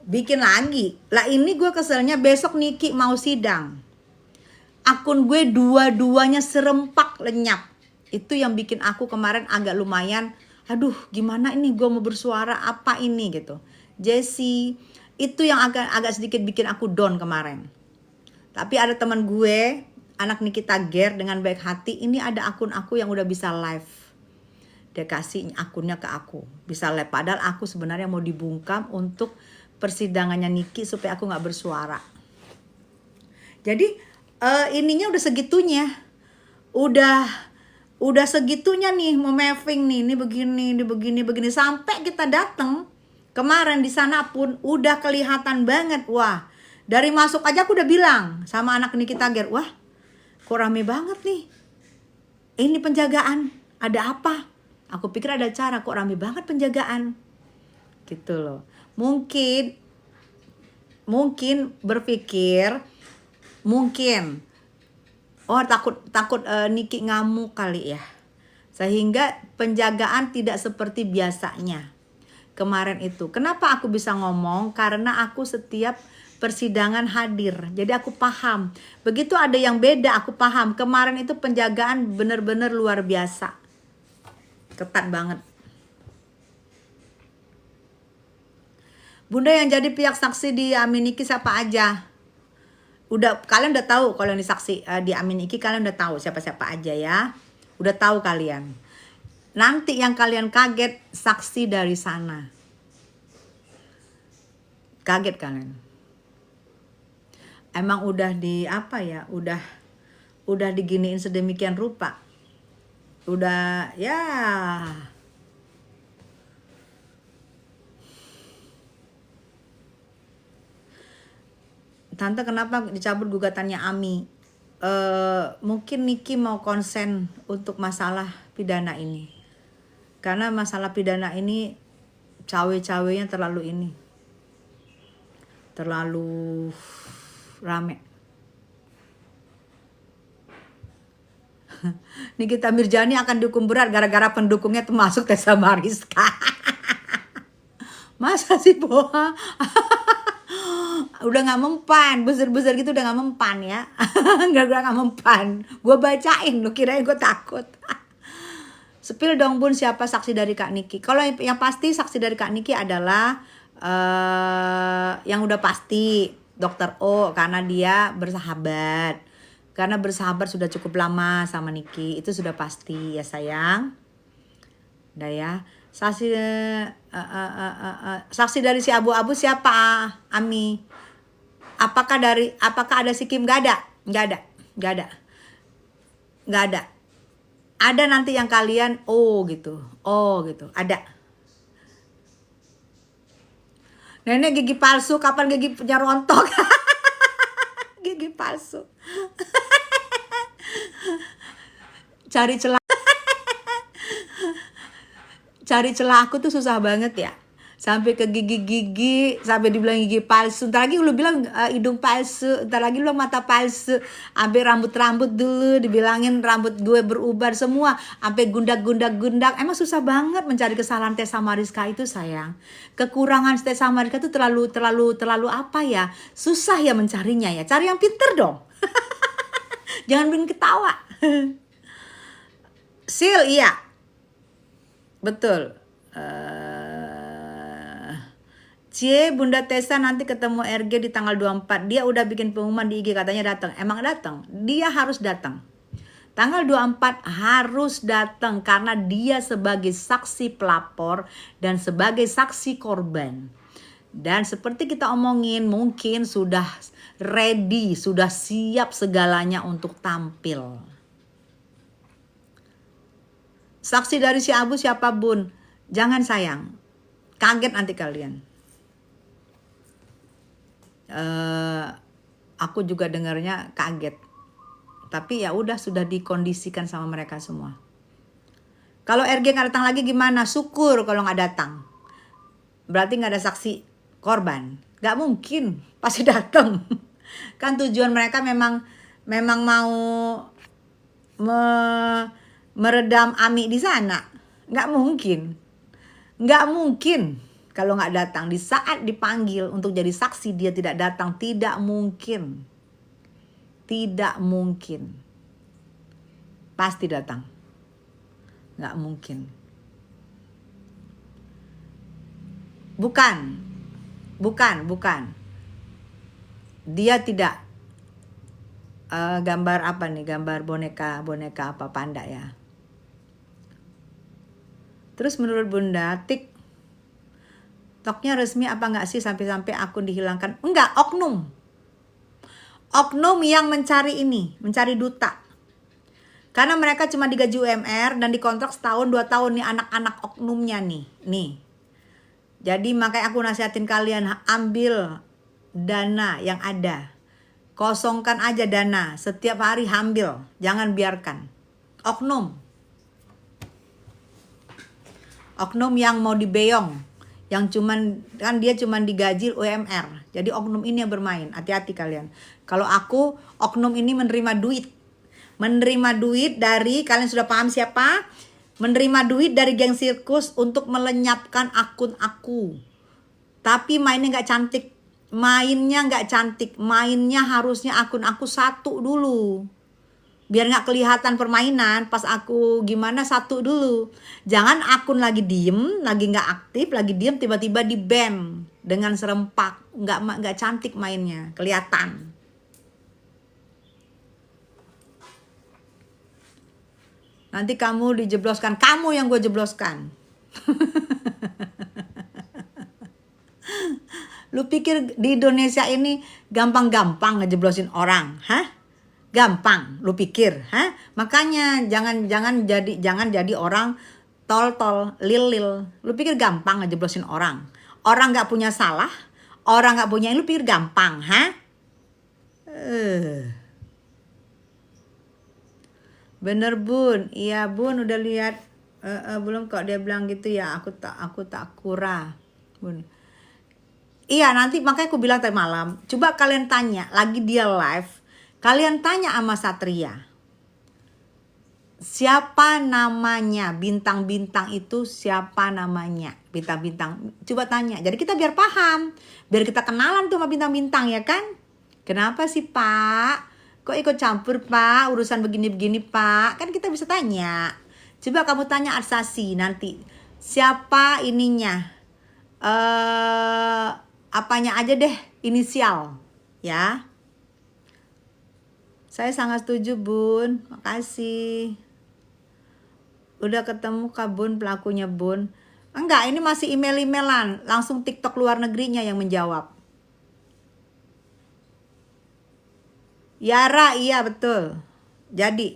Bikin lagi. Lah ini gue keselnya besok Niki mau sidang. Akun gue dua-duanya serempak lenyap. Itu yang bikin aku kemarin agak lumayan, aduh gimana ini gue mau bersuara apa ini gitu. Jessie, itu yang agak sedikit bikin aku down kemarin. Tapi ada teman gue, anak Nikita Ger dengan baik hati, ini ada akun aku yang udah bisa live. Dia kasih akunnya ke aku, bisa live. Padahal aku sebenarnya mau dibungkam untuk persidangannya Niki supaya aku nggak bersuara. Jadi ininya udah segitunya, udah segitunya nih, mau mapping nih, ini begini sampai kita datang kemarin di sana pun udah kelihatan banget. Wah, dari masuk aja aku udah bilang sama anak Nikita Ger, wah kok rame banget nih, ini penjagaan, ada apa? Aku pikir ada cara, kok rame banget penjagaan gitu loh. Mungkin berpikir, oh takut Niki ngamuk kali ya, sehingga penjagaan tidak seperti biasanya kemarin itu. Kenapa aku bisa ngomong? Karena aku setiap persidangan hadir, jadi aku paham. Begitu ada yang beda, aku paham. Kemarin itu penjagaan benar-benar luar biasa, ketat banget. Bunda, yang jadi pihak saksi di Amin Niki siapa aja? Kalian udah tahu kalau ini saksi di Amin Niki, kalian udah tahu siapa-siapa aja ya. Udah tahu kalian. Nanti yang kalian kaget saksi dari sana. Kaget kalian. Emang udah di apa ya? Udah diginiin sedemikian rupa. Udah ya. Tante, kenapa dicabut gugatannya Ami? Mungkin Niki mau konsen untuk masalah pidana ini. Karena masalah pidana ini cawe-cawenya terlalu rame. Nikita Mirjani akan dihukum berat gara-gara pendukungnya termasuk Tessa Mariska. Masa sih, Boa? Udah gak mempan, besar-besar gitu udah gak mempan ya. Gara-gara gak mempan, gue bacain, lu kirain gue takut. Spill dong Bun, siapa saksi dari Kak Niki? Kalau yang pasti saksi dari Kak Niki adalah yang udah pasti Dr. O, karena dia bersahabat. Karena bersahabat sudah cukup lama sama Niki, itu sudah pasti ya sayang. Udah ya. Saksi dari si abu-abu siapa, Ami? Apakah ada si Kim? Gak ada. Ada nanti yang kalian gitu, ada. Nenek gigi palsu, kapan gigi punya rontok? Gigi palsu. Cari celah aku tuh susah banget ya. Sampai ke gigi-gigi, sampai dibilang gigi palsu. Ntar lagi lu bilang hidung palsu, ntar lagi lu mata palsu. Sampai rambut-rambut dulu dibilangin rambut gue berubar semua. Sampai gundak. Emang susah banget mencari kesalahan Tessa Mariska itu sayang. Kekurangan Tessa Mariska itu terlalu apa ya? Susah ya mencarinya ya. Cari yang pinter dong. Jangan bikin ketawa. Sil, iya. Betul. Bunda Tessa nanti ketemu RG di tanggal 24. Dia udah bikin pengumuman di IG, katanya datang. Emang datang? Dia harus datang. Tanggal 24 harus datang karena dia sebagai saksi pelapor dan sebagai saksi korban. Dan seperti kita omongin, mungkin sudah ready, sudah siap segalanya untuk tampil. Saksi dari si Abu siapa Bun? Jangan sayang, kaget nanti kalian. Aku juga dengarnya kaget. Tapi ya udah, sudah dikondisikan sama mereka semua. Kalau RG nggak datang lagi gimana? Syukur kalau nggak datang. Berarti nggak ada saksi korban. Nggak mungkin, pasti datang. Kan tujuan mereka memang mau meredam Ami di sana. Nggak mungkin kalau nggak datang. Di saat dipanggil untuk jadi saksi dia tidak datang, tidak mungkin. Pasti datang. Nggak mungkin. Bukan. Dia tidak. gambar apa nih? Gambar boneka apa panda ya. Terus menurut Bunda, TikToknya resmi apa nggak sih sampai-sampai akun dihilangkan? Enggak, oknum. Oknum yang mencari duta. Karena mereka cuma digaji UMR dan dikontrak setahun 2 tahun nih anak-anak oknumnya nih. Jadi makanya aku nasihatin kalian, ambil dana yang ada. Kosongkan aja dana, setiap hari ambil, jangan biarkan. Oknum yang mau dibeyong, yang kan dia cuman digaji UMR. Jadi oknum ini yang bermain, hati-hati kalian. Kalau aku, oknum ini menerima duit dari, kalian sudah paham siapa? Menerima duit dari geng sirkus untuk melenyapkan akun aku. Tapi mainnya nggak cantik, mainnya harusnya akun aku satu dulu. Biar nggak kelihatan permainan, pas aku gimana satu dulu. Jangan akun lagi diem, lagi nggak aktif, lagi diem tiba-tiba di ban dengan serempak. Nggak cantik mainnya, kelihatan. Nanti kamu dijebloskan, kamu yang gue jebloskan. Lu pikir di Indonesia ini gampang-gampang ngejeblosin orang, hah? Gampang, lu pikir, hah? Makanya jangan jadi orang tol, lil. Lu pikir gampang ngejeblosin orang? Orang nggak punya salah, orang nggak punya, lu pikir gampang, hah? Bener Bun, iya Bun udah lihat belum kok dia bilang gitu ya, aku tak kura, Bun. Iya nanti makanya aku bilang tadi malam, coba kalian tanya lagi dia live. Kalian tanya sama Satria, siapa namanya bintang-bintang itu, siapa namanya bintang-bintang, coba tanya. Jadi kita biar paham, biar kita kenalan tuh sama bintang-bintang ya kan. Kenapa sih Pak, kok ikut campur Pak urusan begini-begini Pak, kan kita bisa tanya. Coba kamu tanya Arsasi nanti, siapa ininya, apanya aja deh inisial ya. Saya sangat setuju Bun, makasih. Udah ketemu kah Bun pelakunya Bun? Enggak, ini masih email-emailan, langsung TikTok luar negerinya yang menjawab. Yara, iya betul. Jadi.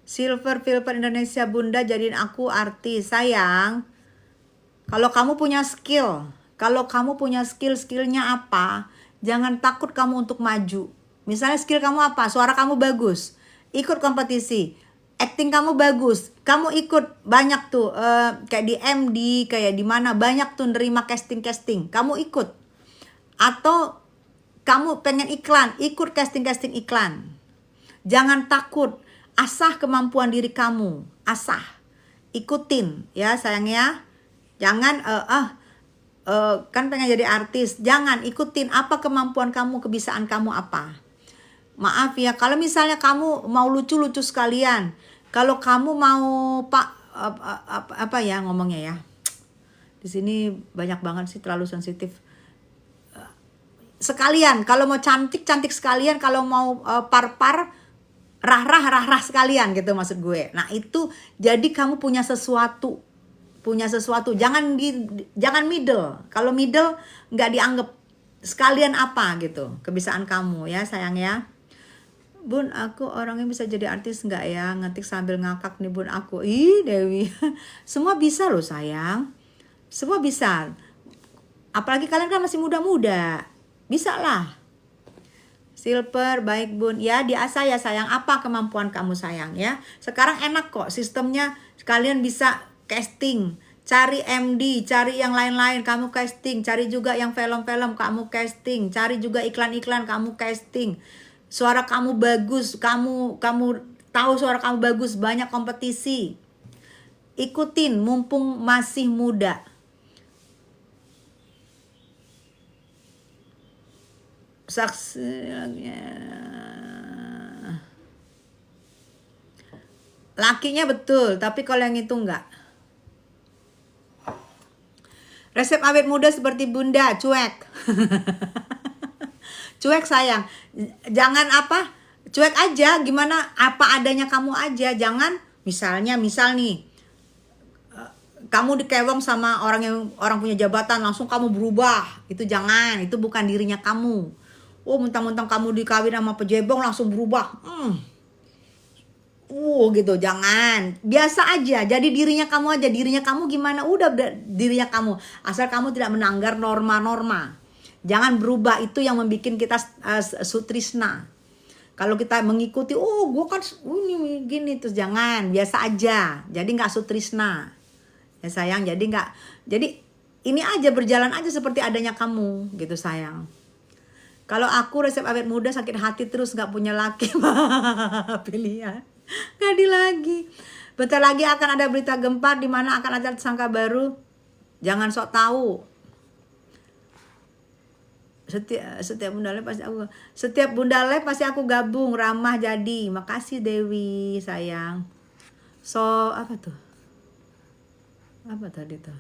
Silver Indonesia Bunda jadiin aku artis. Sayang, kalau kamu punya skill, skillnya apa? Jangan takut kamu untuk maju. Misalnya skill kamu apa? Suara kamu bagus, ikut kompetisi. Acting kamu bagus, kamu ikut banyak tuh kayak di MD, kayak di mana banyak tuh nerima casting. Kamu ikut. Atau kamu pengen iklan, ikut casting iklan. Jangan takut, asah kemampuan diri kamu, asah. Ikutin ya sayang ya. Jangan kan pengen jadi artis, jangan, ikutin apa kemampuan kamu, kebiasaan kamu apa. Maaf ya, kalau misalnya kamu mau lucu-lucu sekalian, kalau kamu mau apa ya ngomongnya ya, di sini banyak banget sih terlalu sensitif. Sekalian, kalau mau cantik sekalian, kalau mau par rah sekalian gitu maksud gue. Nah itu jadi kamu punya sesuatu, jangan middle. Kalau middle nggak dianggap, sekalian apa gitu kebiasaan kamu ya sayang ya. Bun, aku orangnya bisa jadi artis nggak ya? Ngetik sambil ngakak nih Bun aku. Ih Dewi, semua bisa loh sayang, semua bisa. Apalagi kalian kan masih muda-muda, bisa lah. Silver, baik Bun. Ya diasah ya sayang, apa kemampuan kamu sayang ya. Sekarang enak kok sistemnya, kalian bisa casting, cari MD, cari yang lain-lain, kamu casting, cari juga yang film-film, kamu casting, cari juga iklan-iklan, kamu casting. Suara kamu bagus, kamu tahu suara kamu bagus, banyak kompetisi. Ikutin mumpung masih muda. Lakinya betul, tapi kalau yang itu enggak. Resep awet muda seperti Bunda, cuek. Cuek sayang, jangan apa, cuek aja, gimana apa adanya kamu aja. Jangan misal nih kamu dikewong sama orang punya jabatan, langsung kamu berubah. Itu jangan, itu bukan dirinya kamu. Oh, mentang-mentang kamu dikawin sama pejebong langsung berubah. Gitu, jangan. Biasa aja, jadi dirinya kamu aja. Dirinya kamu gimana, udah dirinya kamu. Asal kamu tidak melanggar norma-norma. Jangan berubah, itu yang membuat kita sutrisna. Kalau kita mengikuti, gue kan ini gini, terus jangan. Biasa aja, jadi gak sutrisna. Ya sayang, jadi ini aja, berjalan aja seperti adanya kamu gitu sayang. Kalau aku resep awet muda sakit hati terus gak punya laki, pilihan gak di lagi. Bentar lagi akan ada berita gempar di mana akan ada tersangka baru. Jangan sok tahu. Setiap bunda live pasti aku gabung, ramah jadi. Makasih Dewi sayang. So apa tuh? Apa tadi tuh?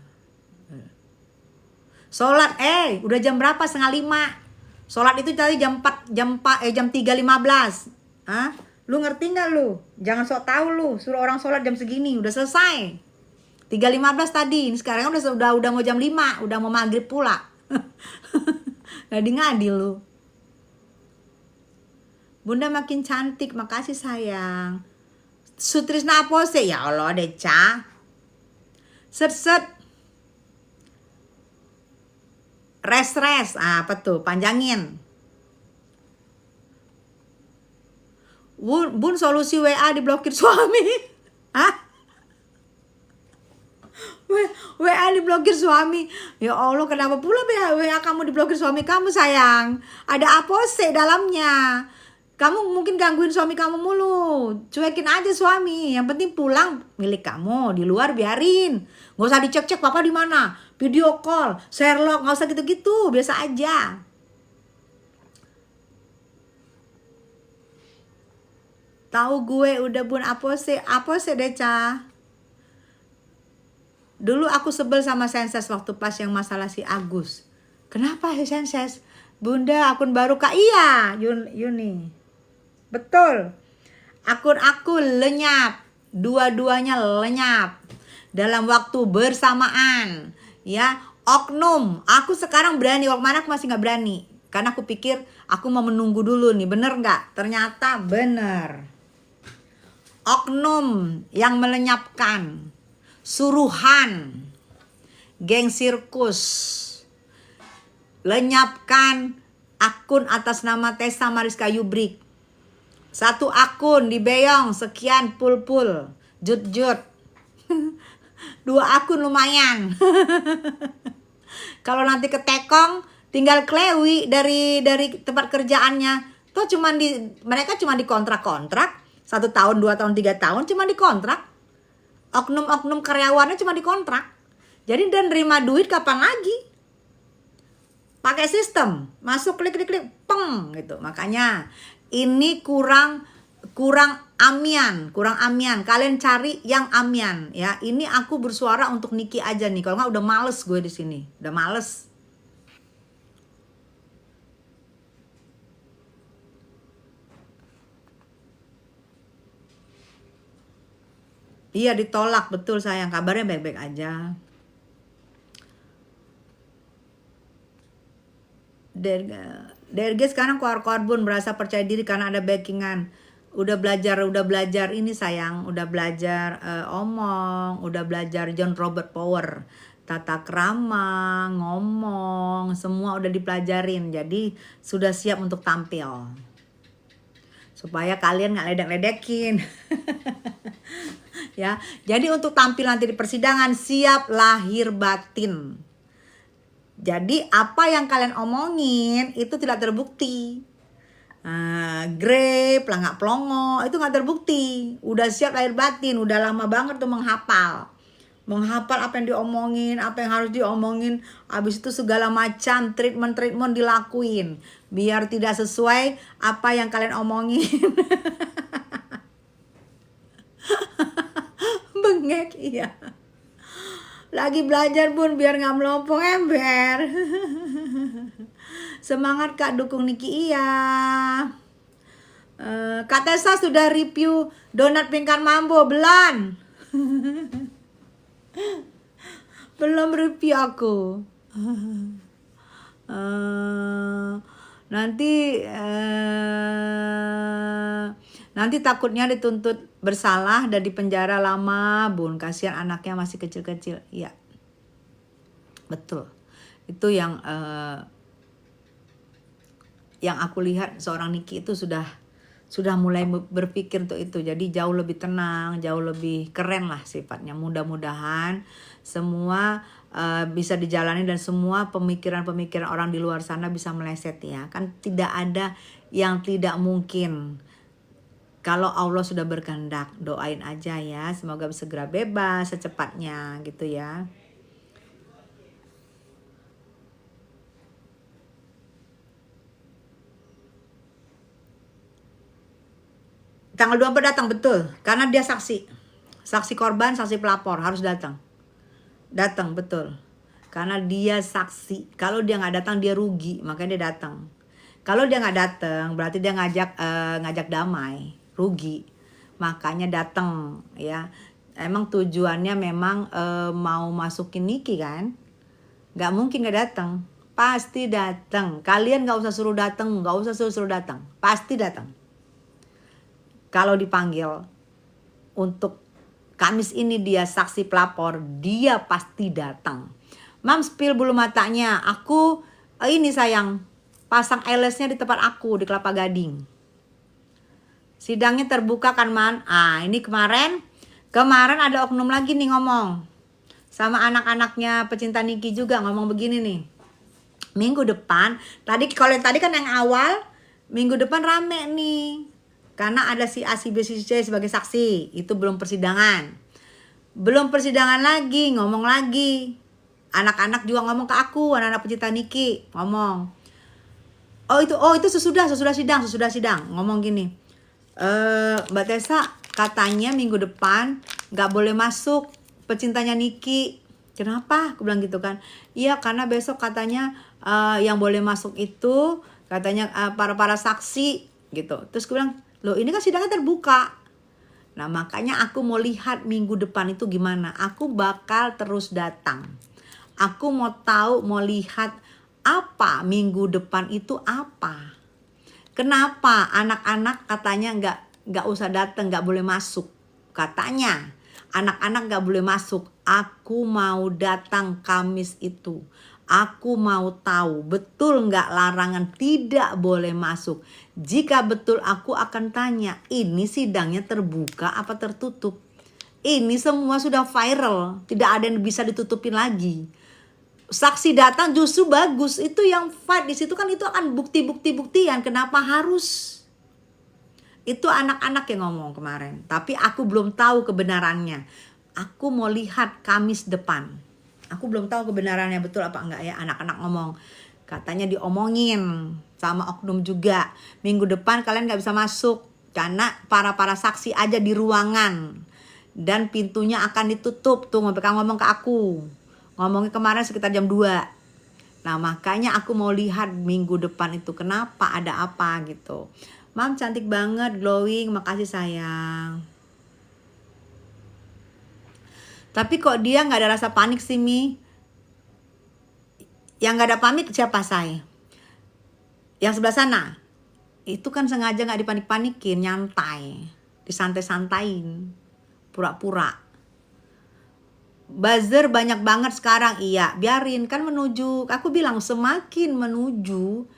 Sholat, udah jam berapa? 4:30. Sholat itu tadi jam 3:15. Hah? Lu ngerti nggak lu? Jangan sok tahu lu, suruh orang sholat jam segini, udah selesai. 3:15 tadi, ini sekarang udah mau jam 5, udah mau maghrib pula. Ngadi-ngadi lu. Bunda makin cantik, makasih sayang. Sutrisna Apose, ya Allah Deca. Set. Res. Apa tuh? Panjangin. Bun, solusi WA diblokir suami. Hah? WA diblokir suami. Ya Allah, kenapa pula WA kamu diblokir suami kamu sayang? Ada Apose dalamnya. Kamu mungkin gangguin suami kamu mulu. Cuekin aja suami. Yang penting pulang milik kamu. Di luar biarin. Gak usah dicek-cek papa di mana. Video call, Sherlock, gak usah gitu-gitu. Biasa aja. Tahu gue udah bun Apose Deca. Dulu aku sebel sama Senses waktu pas yang masalah si Agus. Kenapa ya Senses? Bunda akun baru kak? Iya Yuni. Betul. Akun aku lenyap. Dua-duanya lenyap. Dalam waktu bersamaan. Ya, oknum. Aku sekarang berani. Waktu mana aku masih gak berani. Karena aku pikir aku mau menunggu dulu nih. Bener gak? Ternyata bener. Oknum yang melenyapkan. Suruhan. Geng sirkus. Lenyapkan akun atas nama Tessa Mariska Yubrik. Satu akun dibeyong sekian pul-pul. Jut-jut. 2 akun lumayan. Kalau nanti ketekong tinggal klewi dari tempat kerjaannya. Tuh mereka cuma dikontrak-kontrak 1 tahun, 2 tahun, 3 tahun cuma dikontrak. Oknum-oknum karyawannya cuma dikontrak. Jadi dan nerima duit kapan lagi? Pakai sistem, masuk klik peng gitu. Makanya ini kurang amian. Kalian cari yang amian ya. Ini aku bersuara untuk Niki aja nih. Kalau nggak udah males gue di sini. Udah males. Iya ditolak, betul sayang. Kabarnya baik-baik aja. DRG sekarang keluar bun, merasa percaya diri karena ada backingan. Udah belajar ini sayang. Udah belajar omong. Udah belajar John Robert Power. Tata krama, ngomong. Semua udah dipelajarin. Jadi sudah siap untuk tampil. Supaya kalian gak ledek-ledekin. Ya, jadi untuk tampil nanti di persidangan siap lahir batin. Jadi apa yang kalian omongin itu tidak terbukti. Grep, pelangak pelongo itu nggak terbukti. Udah siap lahir batin, udah lama banget tuh menghafal apa yang diomongin, apa yang harus diomongin. Abis itu segala macam treatment dilakuin biar tidak sesuai apa yang kalian omongin. Bengek iya. Lagi belajar bun biar gak melompong ember. Semangat Kak, dukung Niki. Iya. Kak Tessa sudah review donat pingkan mambo belum? Belum review aku. Nanti takutnya dituntut bersalah dan dipenjara lama, Bun. Kasihan anaknya masih kecil-kecil. Iya. Betul. Itu yang aku lihat seorang Niki itu sudah mulai berpikir untuk itu. Jadi jauh lebih tenang, jauh lebih keren lah sifatnya. Mudah-mudahan semua bisa dijalani dan semua pemikiran-pemikiran orang di luar sana bisa meleset ya. Kan tidak ada yang tidak mungkin. Kalau Allah sudah berkehendak, doain aja ya. Semoga segera bebas secepatnya gitu ya. Tanggal 24 datang, betul. Karena dia saksi. Saksi korban, saksi pelapor. Harus datang. Datang, betul. Karena dia saksi. Kalau dia nggak datang, dia rugi. Makanya dia datang. Kalau dia nggak datang, berarti dia ngajak damai. Rugi. Makanya datang. Ya. Emang tujuannya memang mau masukin Niki kan? Nggak mungkin nggak datang. Pasti datang. Kalian nggak usah suruh datang. Nggak usah suruh datang. Pasti datang. Kalau dipanggil untuk Kamis ini dia saksi pelapor, dia pasti datang. Mam spill bulu matanya, aku ini sayang, pasang eyelashnya di tempat aku di Kelapa Gading. Sidangnya terbuka kan Man? Ini kemarin ada oknum lagi nih ngomong. Sama anak-anaknya pecinta Niki juga ngomong begini nih. Minggu depan, tadi kan yang awal, minggu depan rame nih. Karena ada si A, si B, si C sebagai saksi. Itu belum persidangan. Belum persidangan lagi, ngomong lagi. Anak-anak juga ngomong ke aku, anak-anak pecinta Niki. Ngomong. Oh itu sesudah sidang. Ngomong gini. Mbak Tessa katanya minggu depan gak boleh masuk pecintanya Niki. Kenapa? Aku bilang gitu kan. Iya karena besok katanya yang boleh masuk itu katanya para saksi gitu. Terus aku bilang, loh ini kan sidangnya terbuka. Nah makanya aku mau lihat minggu depan itu gimana. Aku bakal terus datang. Aku mau tahu, mau lihat apa minggu depan itu apa. Kenapa anak-anak katanya nggak usah datang, nggak boleh masuk. Katanya anak-anak nggak boleh masuk. Aku mau datang Kamis itu. Aku mau tahu betul nggak larangan tidak boleh masuk. Jika betul aku akan tanya, ini sidangnya terbuka apa tertutup? Ini semua sudah viral, tidak ada yang bisa ditutupin lagi. Saksi datang justru bagus, itu yang fight di situ kan itu akan bukti-buktian. Kenapa harus? Itu anak-anak yang ngomong kemarin, tapi aku belum tahu kebenarannya. Aku mau lihat Kamis depan. Aku belum tahu kebenarannya betul apa enggak ya. Anak-anak ngomong, katanya diomongin sama oknum juga. Minggu depan kalian gak bisa masuk karena para saksi aja di ruangan dan pintunya akan ditutup. Tuh mereka ngomong ke aku. Ngomongnya kemarin sekitar jam 2. Nah makanya aku mau lihat minggu depan itu kenapa, ada apa gitu. Mam cantik banget, glowing, makasih sayang. Tapi kok dia gak ada rasa panik sih Mi? Yang gak ada panik siapa saya? Yang sebelah sana? Itu kan sengaja gak dipanik-panikin, nyantai. Disantai-santain. Pura-pura. Buzzer banyak banget sekarang. Iya, biarin kan menuju. Aku bilang semakin menuju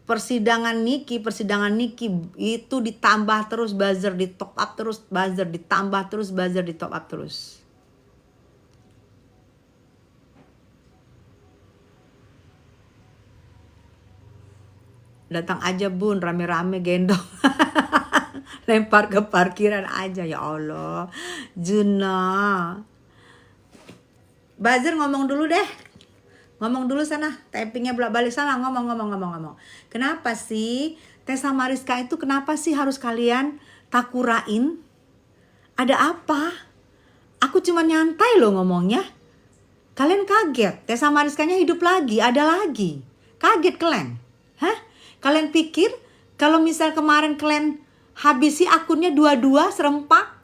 persidangan Niki itu ditambah terus buzzer, di top up terus buzzer, ditambah terus buzzer, di top up terus. Datang aja Bun, rame-rame gendong. Lempar ke parkiran aja, ya Allah. Juna. Buzzer ngomong dulu deh. Ngomong dulu sana, typingnya bolak-balik sana, ngomong. Kenapa sih Tessa Mariska itu kenapa sih harus kalian takurain? Ada apa? Aku cuma nyantai loh ngomongnya. Kalian kaget, Tessa Mariskanya hidup lagi, ada lagi. Kaget kalian? Hah? Kalian pikir kalau misal kemarin kalian habisi akunnya dua-dua serempak,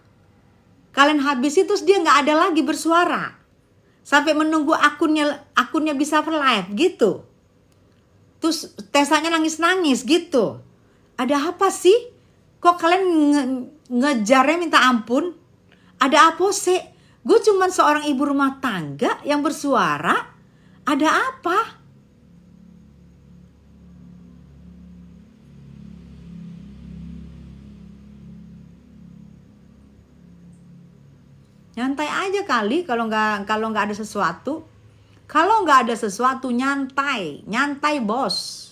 kalian habisi terus dia nggak ada lagi bersuara sampai menunggu akunnya bisa live gitu. Terus Tessanya nangis-nangis gitu. Ada apa sih? Kok kalian ngejarnya minta ampun? Ada apa sih? Gue cuman seorang ibu rumah tangga yang bersuara. Ada apa? Nyantai aja kali kalau nggak ada sesuatu. Kalau nggak ada sesuatu nyantai bos.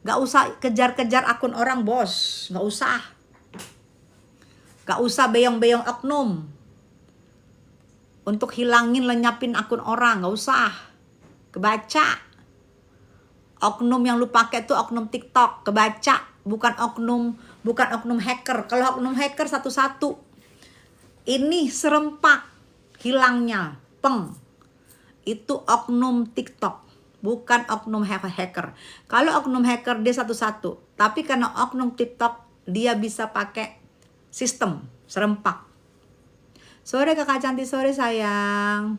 Nggak usah kejar-kejar akun orang bos, nggak usah beyong-beyong oknum untuk hilangin lenyapin akun orang, nggak usah. Kebaca. Oknum yang lu pakai tuh oknum TikTok, kebaca, bukan oknum hacker. Kalau oknum hacker satu-satu. Ini serempak hilangnya, peng. Itu oknum TikTok, bukan oknum hacker. Kalau oknum hacker dia satu-satu, tapi karena oknum TikTok dia bisa pakai sistem serempak. Sore kakak cantik, sore sayang.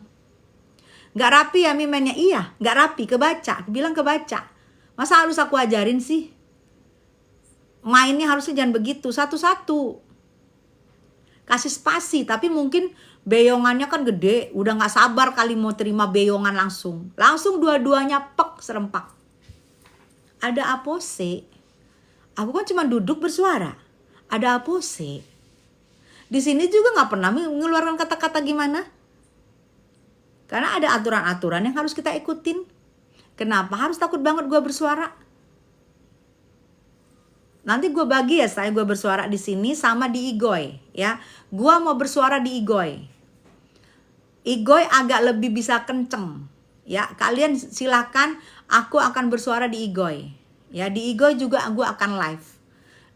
Gak rapi ya mimennya? Iya, gak rapi, kebaca. Bilang kebaca. Masa harus aku ajarin sih? Mainnya harusnya jangan begitu, satu-satu. Kasih spasi, tapi mungkin beyongannya kan gede, udah nggak sabar kali mau terima beyongan langsung dua-duanya pek serempak. Ada apa sih? Aku kan cuma duduk bersuara. Ada apa sih? Di sini juga nggak pernah mengeluarkan kata-kata gimana, karena ada aturan-aturan yang harus kita ikutin. Kenapa harus takut banget gue bersuara? Nanti gue bagi ya, saya gue bersuara di sini sama di Igoy ya. Gue mau bersuara di Igoy. Igoy agak lebih bisa kenceng ya. Kalian silakan, aku akan bersuara di Igoy ya. Di Igoy juga gue akan live.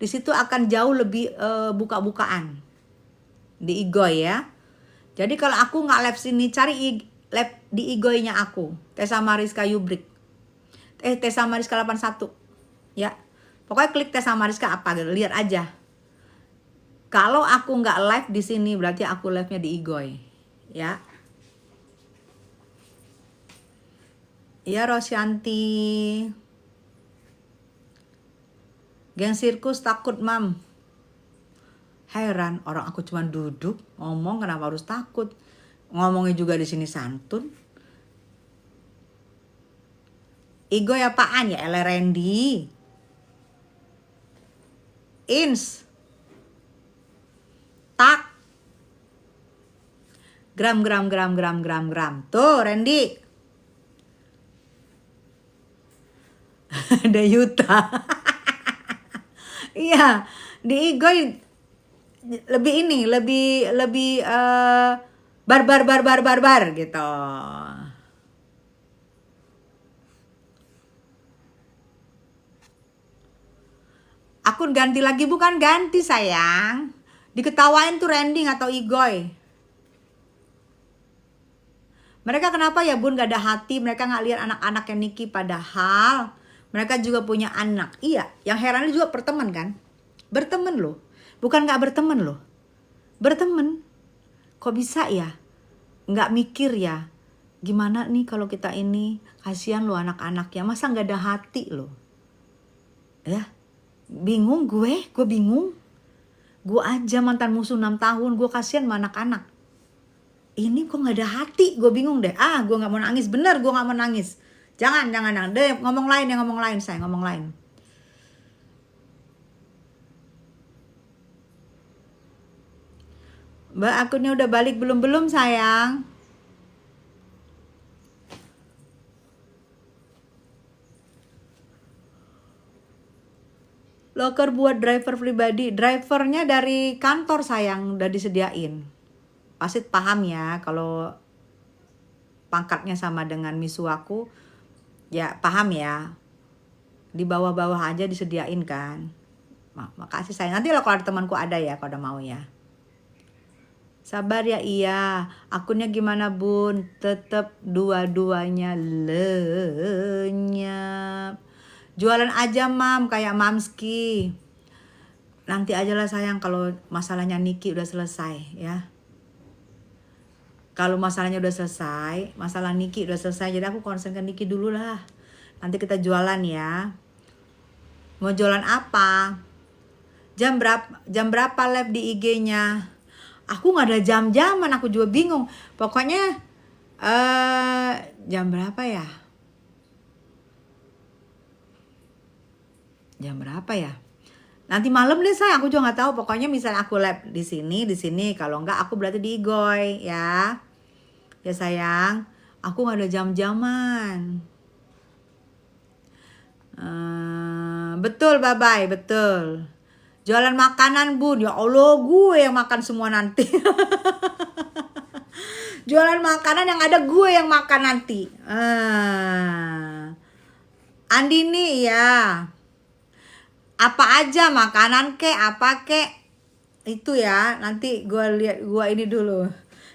Di situ akan jauh lebih buka-bukaan di Igoy ya. Jadi kalau aku nggak live sini, cari live di Igoy-nya aku, Tessa Mariska Yubrik. Tessa Mariska 81 ya. Pokoknya klik Tessa Mariska apa gitu, lihat aja. Kalau aku nggak live di sini berarti aku live-nya di Igoy, ya. Ya Rosyanti. Geng sirkus takut mam. Heran, orang aku cuma duduk ngomong kenapa harus takut? Ngomongnya juga di sini santun. Igoy apaan ya? Ele Randy. Ins. Tak. Gram. Tuh Randy. Ada Yuta. Iya, di Igoy lebih barbar gitu. Akun ganti lagi, bukan ganti sayang. Diketawain tuh Randy atau Igoy. Mereka kenapa ya bun gak ada hati? Mereka gak lihat anak-anak yang Niki, padahal mereka juga punya anak. Iya, yang herannya juga berteman kan? Berteman loh. Bukan gak berteman loh. Berteman. Kok bisa ya? Gak mikir ya? Gimana nih kalau kita ini? Kasihan loh anak-anaknya. Masa gak ada hati loh? Ya. Bingung gue bingung. Gue aja mantan musuh 6 tahun, gue kasihan sama anak-anak. Ini kok gak ada hati, gue bingung deh. Gue gak mau nangis, bener gue gak mau nangis. Jangan. Deh, ngomong lain, saya ngomong lain. Mbak, akunnya udah balik belum sayang? Loker buat driver pribadi. Drivernya dari kantor sayang, udah disediain. Pasti paham ya kalau pangkatnya sama dengan misuaku. Ya paham ya. Di bawah-bawah aja disediain kan. Makasih sayang. Nanti kalau ada temanku ada ya, kalau udah mau ya. Sabar ya, iya. Akunnya gimana bun? Tetap dua-duanya lenyap. Jualan aja mam, kayak Mamski. Nanti aja lah sayang kalau masalahnya Niki udah selesai ya. Kalau masalahnya udah selesai, masalah Niki udah selesai, jadi aku konsen ke Niki dulu lah. Nanti kita jualan ya. Mau jualan apa? Jam berapa live di IG-nya? Aku nggak ada jam-jaman, aku juga bingung. Pokoknya jam berapa ya? Jam berapa ya? Nanti malam deh sayang, aku juga nggak tahu. Pokoknya misalnya aku live di sini. Kalau nggak aku berarti di Igoy ya. Ya sayang, aku nggak ada jam-jaman. Betul, bye-bye, betul. Jualan makanan bun, ya Allah gue yang makan semua nanti. Jualan makanan yang ada gue yang makan nanti. Andini ya. Apa aja makanan kek, apa kek. Itu ya, nanti gue lihat, gue ini dulu.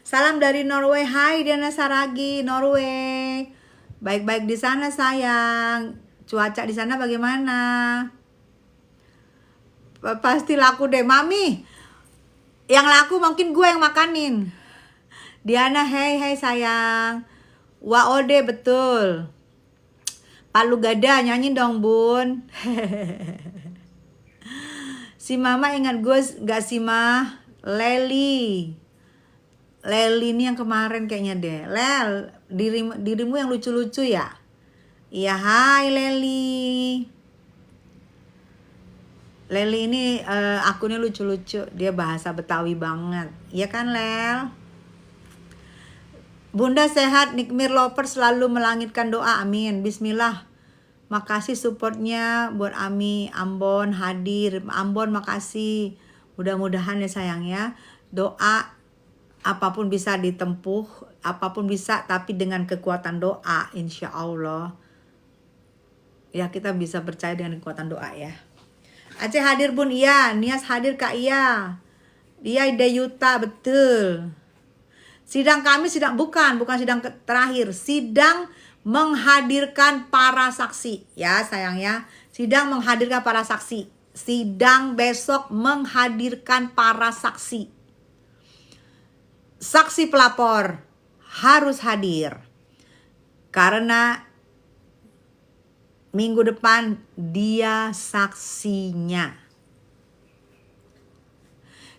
Salam dari Norway, hai Diana Saragi, Norway. Baik-baik di sana sayang. Cuaca di sana bagaimana? Pasti laku deh, Mami. Yang laku mungkin gue yang makanin. Diana, hey sayang. Waode betul. Palu Gada nyanyi dong bun. Si Mama ingat gue gak sih mah? Leli ini yang kemarin kayaknya deh. Lel, dirimu yang lucu-lucu ya? Iya, hai Leli. Leli ini akunnya lucu-lucu. Dia bahasa Betawi banget. Iya kan Lel? Bunda sehat, Nikmir Lover selalu melangitkan doa, amin. Bismillah. Makasih supportnya buat Ami, Ambon hadir. Ambon makasih. Mudah-mudahan ya sayang ya. Doa apapun bisa ditempuh. Apapun bisa tapi dengan kekuatan doa insya Allah. Ya kita bisa percaya dengan kekuatan doa ya. Aceh hadir bun, iya. Nias hadir kak, iya. Dia Dayuta, betul. Sidang kami bukan sidang terakhir. Sidang menghadirkan para saksi. Ya sayang ya. Sidang menghadirkan para saksi. Sidang besok menghadirkan para saksi. Saksi pelapor harus hadir. Karena minggu depan dia saksinya.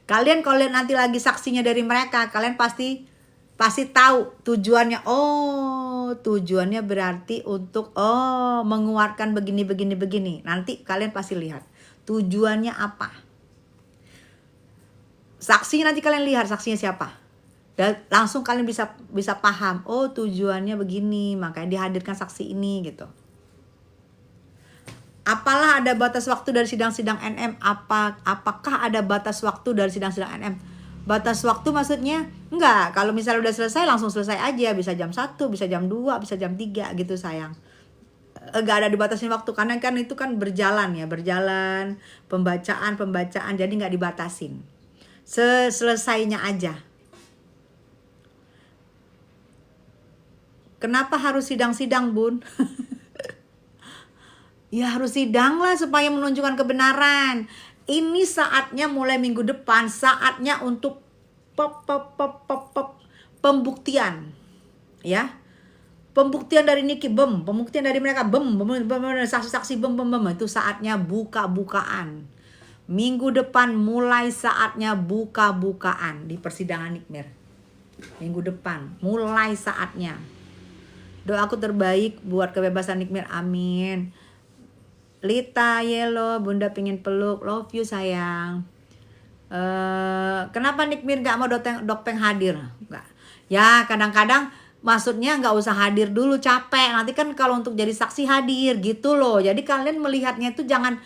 Kalian kalau lihat nanti lagi saksinya dari mereka, kalian pasti tahu tujuannya. Oh, tujuannya berarti untuk mengeluarkan begini. Nanti kalian pasti lihat tujuannya apa. Saksinya nanti kalian lihat saksinya siapa. Dan langsung kalian bisa paham. Oh, tujuannya begini, makanya dihadirkan saksi ini gitu. Apalah ada batas waktu dari sidang-sidang NM? Apakah ada batas waktu dari sidang-sidang NM? Batas waktu maksudnya enggak. Kalau misalnya udah selesai langsung selesai aja. Bisa jam 1, bisa jam 2, bisa jam 3 gitu sayang. Enggak ada dibatasin waktu. Karena kan itu kan berjalan ya. Berjalan, pembacaan. Jadi enggak dibatasin. Selesainya aja. Kenapa harus sidang-sidang bun? Ya harus sidang lah supaya menunjukkan kebenaran. Ini saatnya mulai minggu depan, saatnya untuk pembuktian. Ya. Pembuktian dari Niki, pembuktian dari mereka, saksi-saksi, itu saatnya buka-bukaan. Minggu depan mulai saatnya buka-bukaan di persidangan Nikmir. Minggu depan mulai saatnya. Doaku terbaik buat kebebasan Nikmir, amin. Lita Yellow, Bunda pingin peluk, love you sayang. Kenapa Nikmir gak mau Dokpeng hadir? Enggak. Ya kadang-kadang maksudnya gak usah hadir dulu, capek. Nanti kan kalau untuk jadi saksi hadir gitu loh. Jadi kalian melihatnya itu jangan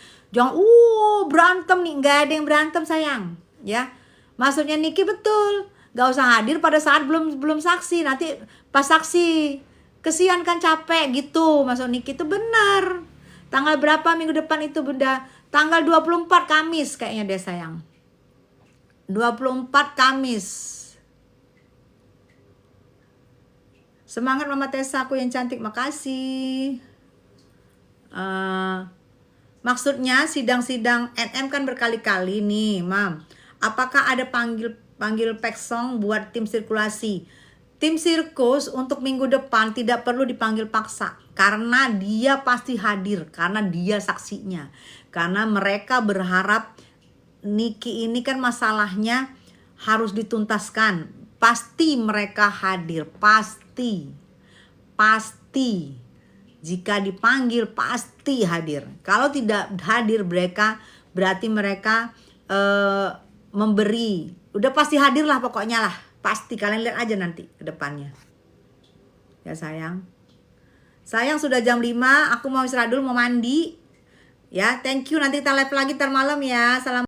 berantem nih, gak ada yang berantem sayang. Ya, maksudnya Niki betul, gak usah hadir pada saat belum saksi. Nanti pas saksi kesian kan, capek gitu. Maksud Niki itu benar. Tanggal berapa minggu depan itu Bunda? Tanggal 24 Kamis kayaknya deh sayang. 24 Kamis. Semangat Mama Tessa, aku yang cantik, makasih. Maksudnya sidang-sidang NM kan berkali-kali nih, Mam. Apakah ada panggil Peksong buat tim sirkulasi? Tim sirkus untuk minggu depan tidak perlu dipanggil paksa karena dia pasti hadir, karena dia saksinya. Karena mereka berharap Niki ini kan masalahnya harus dituntaskan. Pasti mereka hadir, pasti. Jika dipanggil pasti hadir. Kalau tidak hadir mereka berarti mereka memberi. Udah pasti hadir lah pokoknya lah. Pasti kalian lihat aja nanti ke depannya. Ya sayang. Sayang sudah jam 5, aku mau istirahat dulu, mau mandi. Ya, thank you, nanti kita live lagi ntar malam ya. Salam.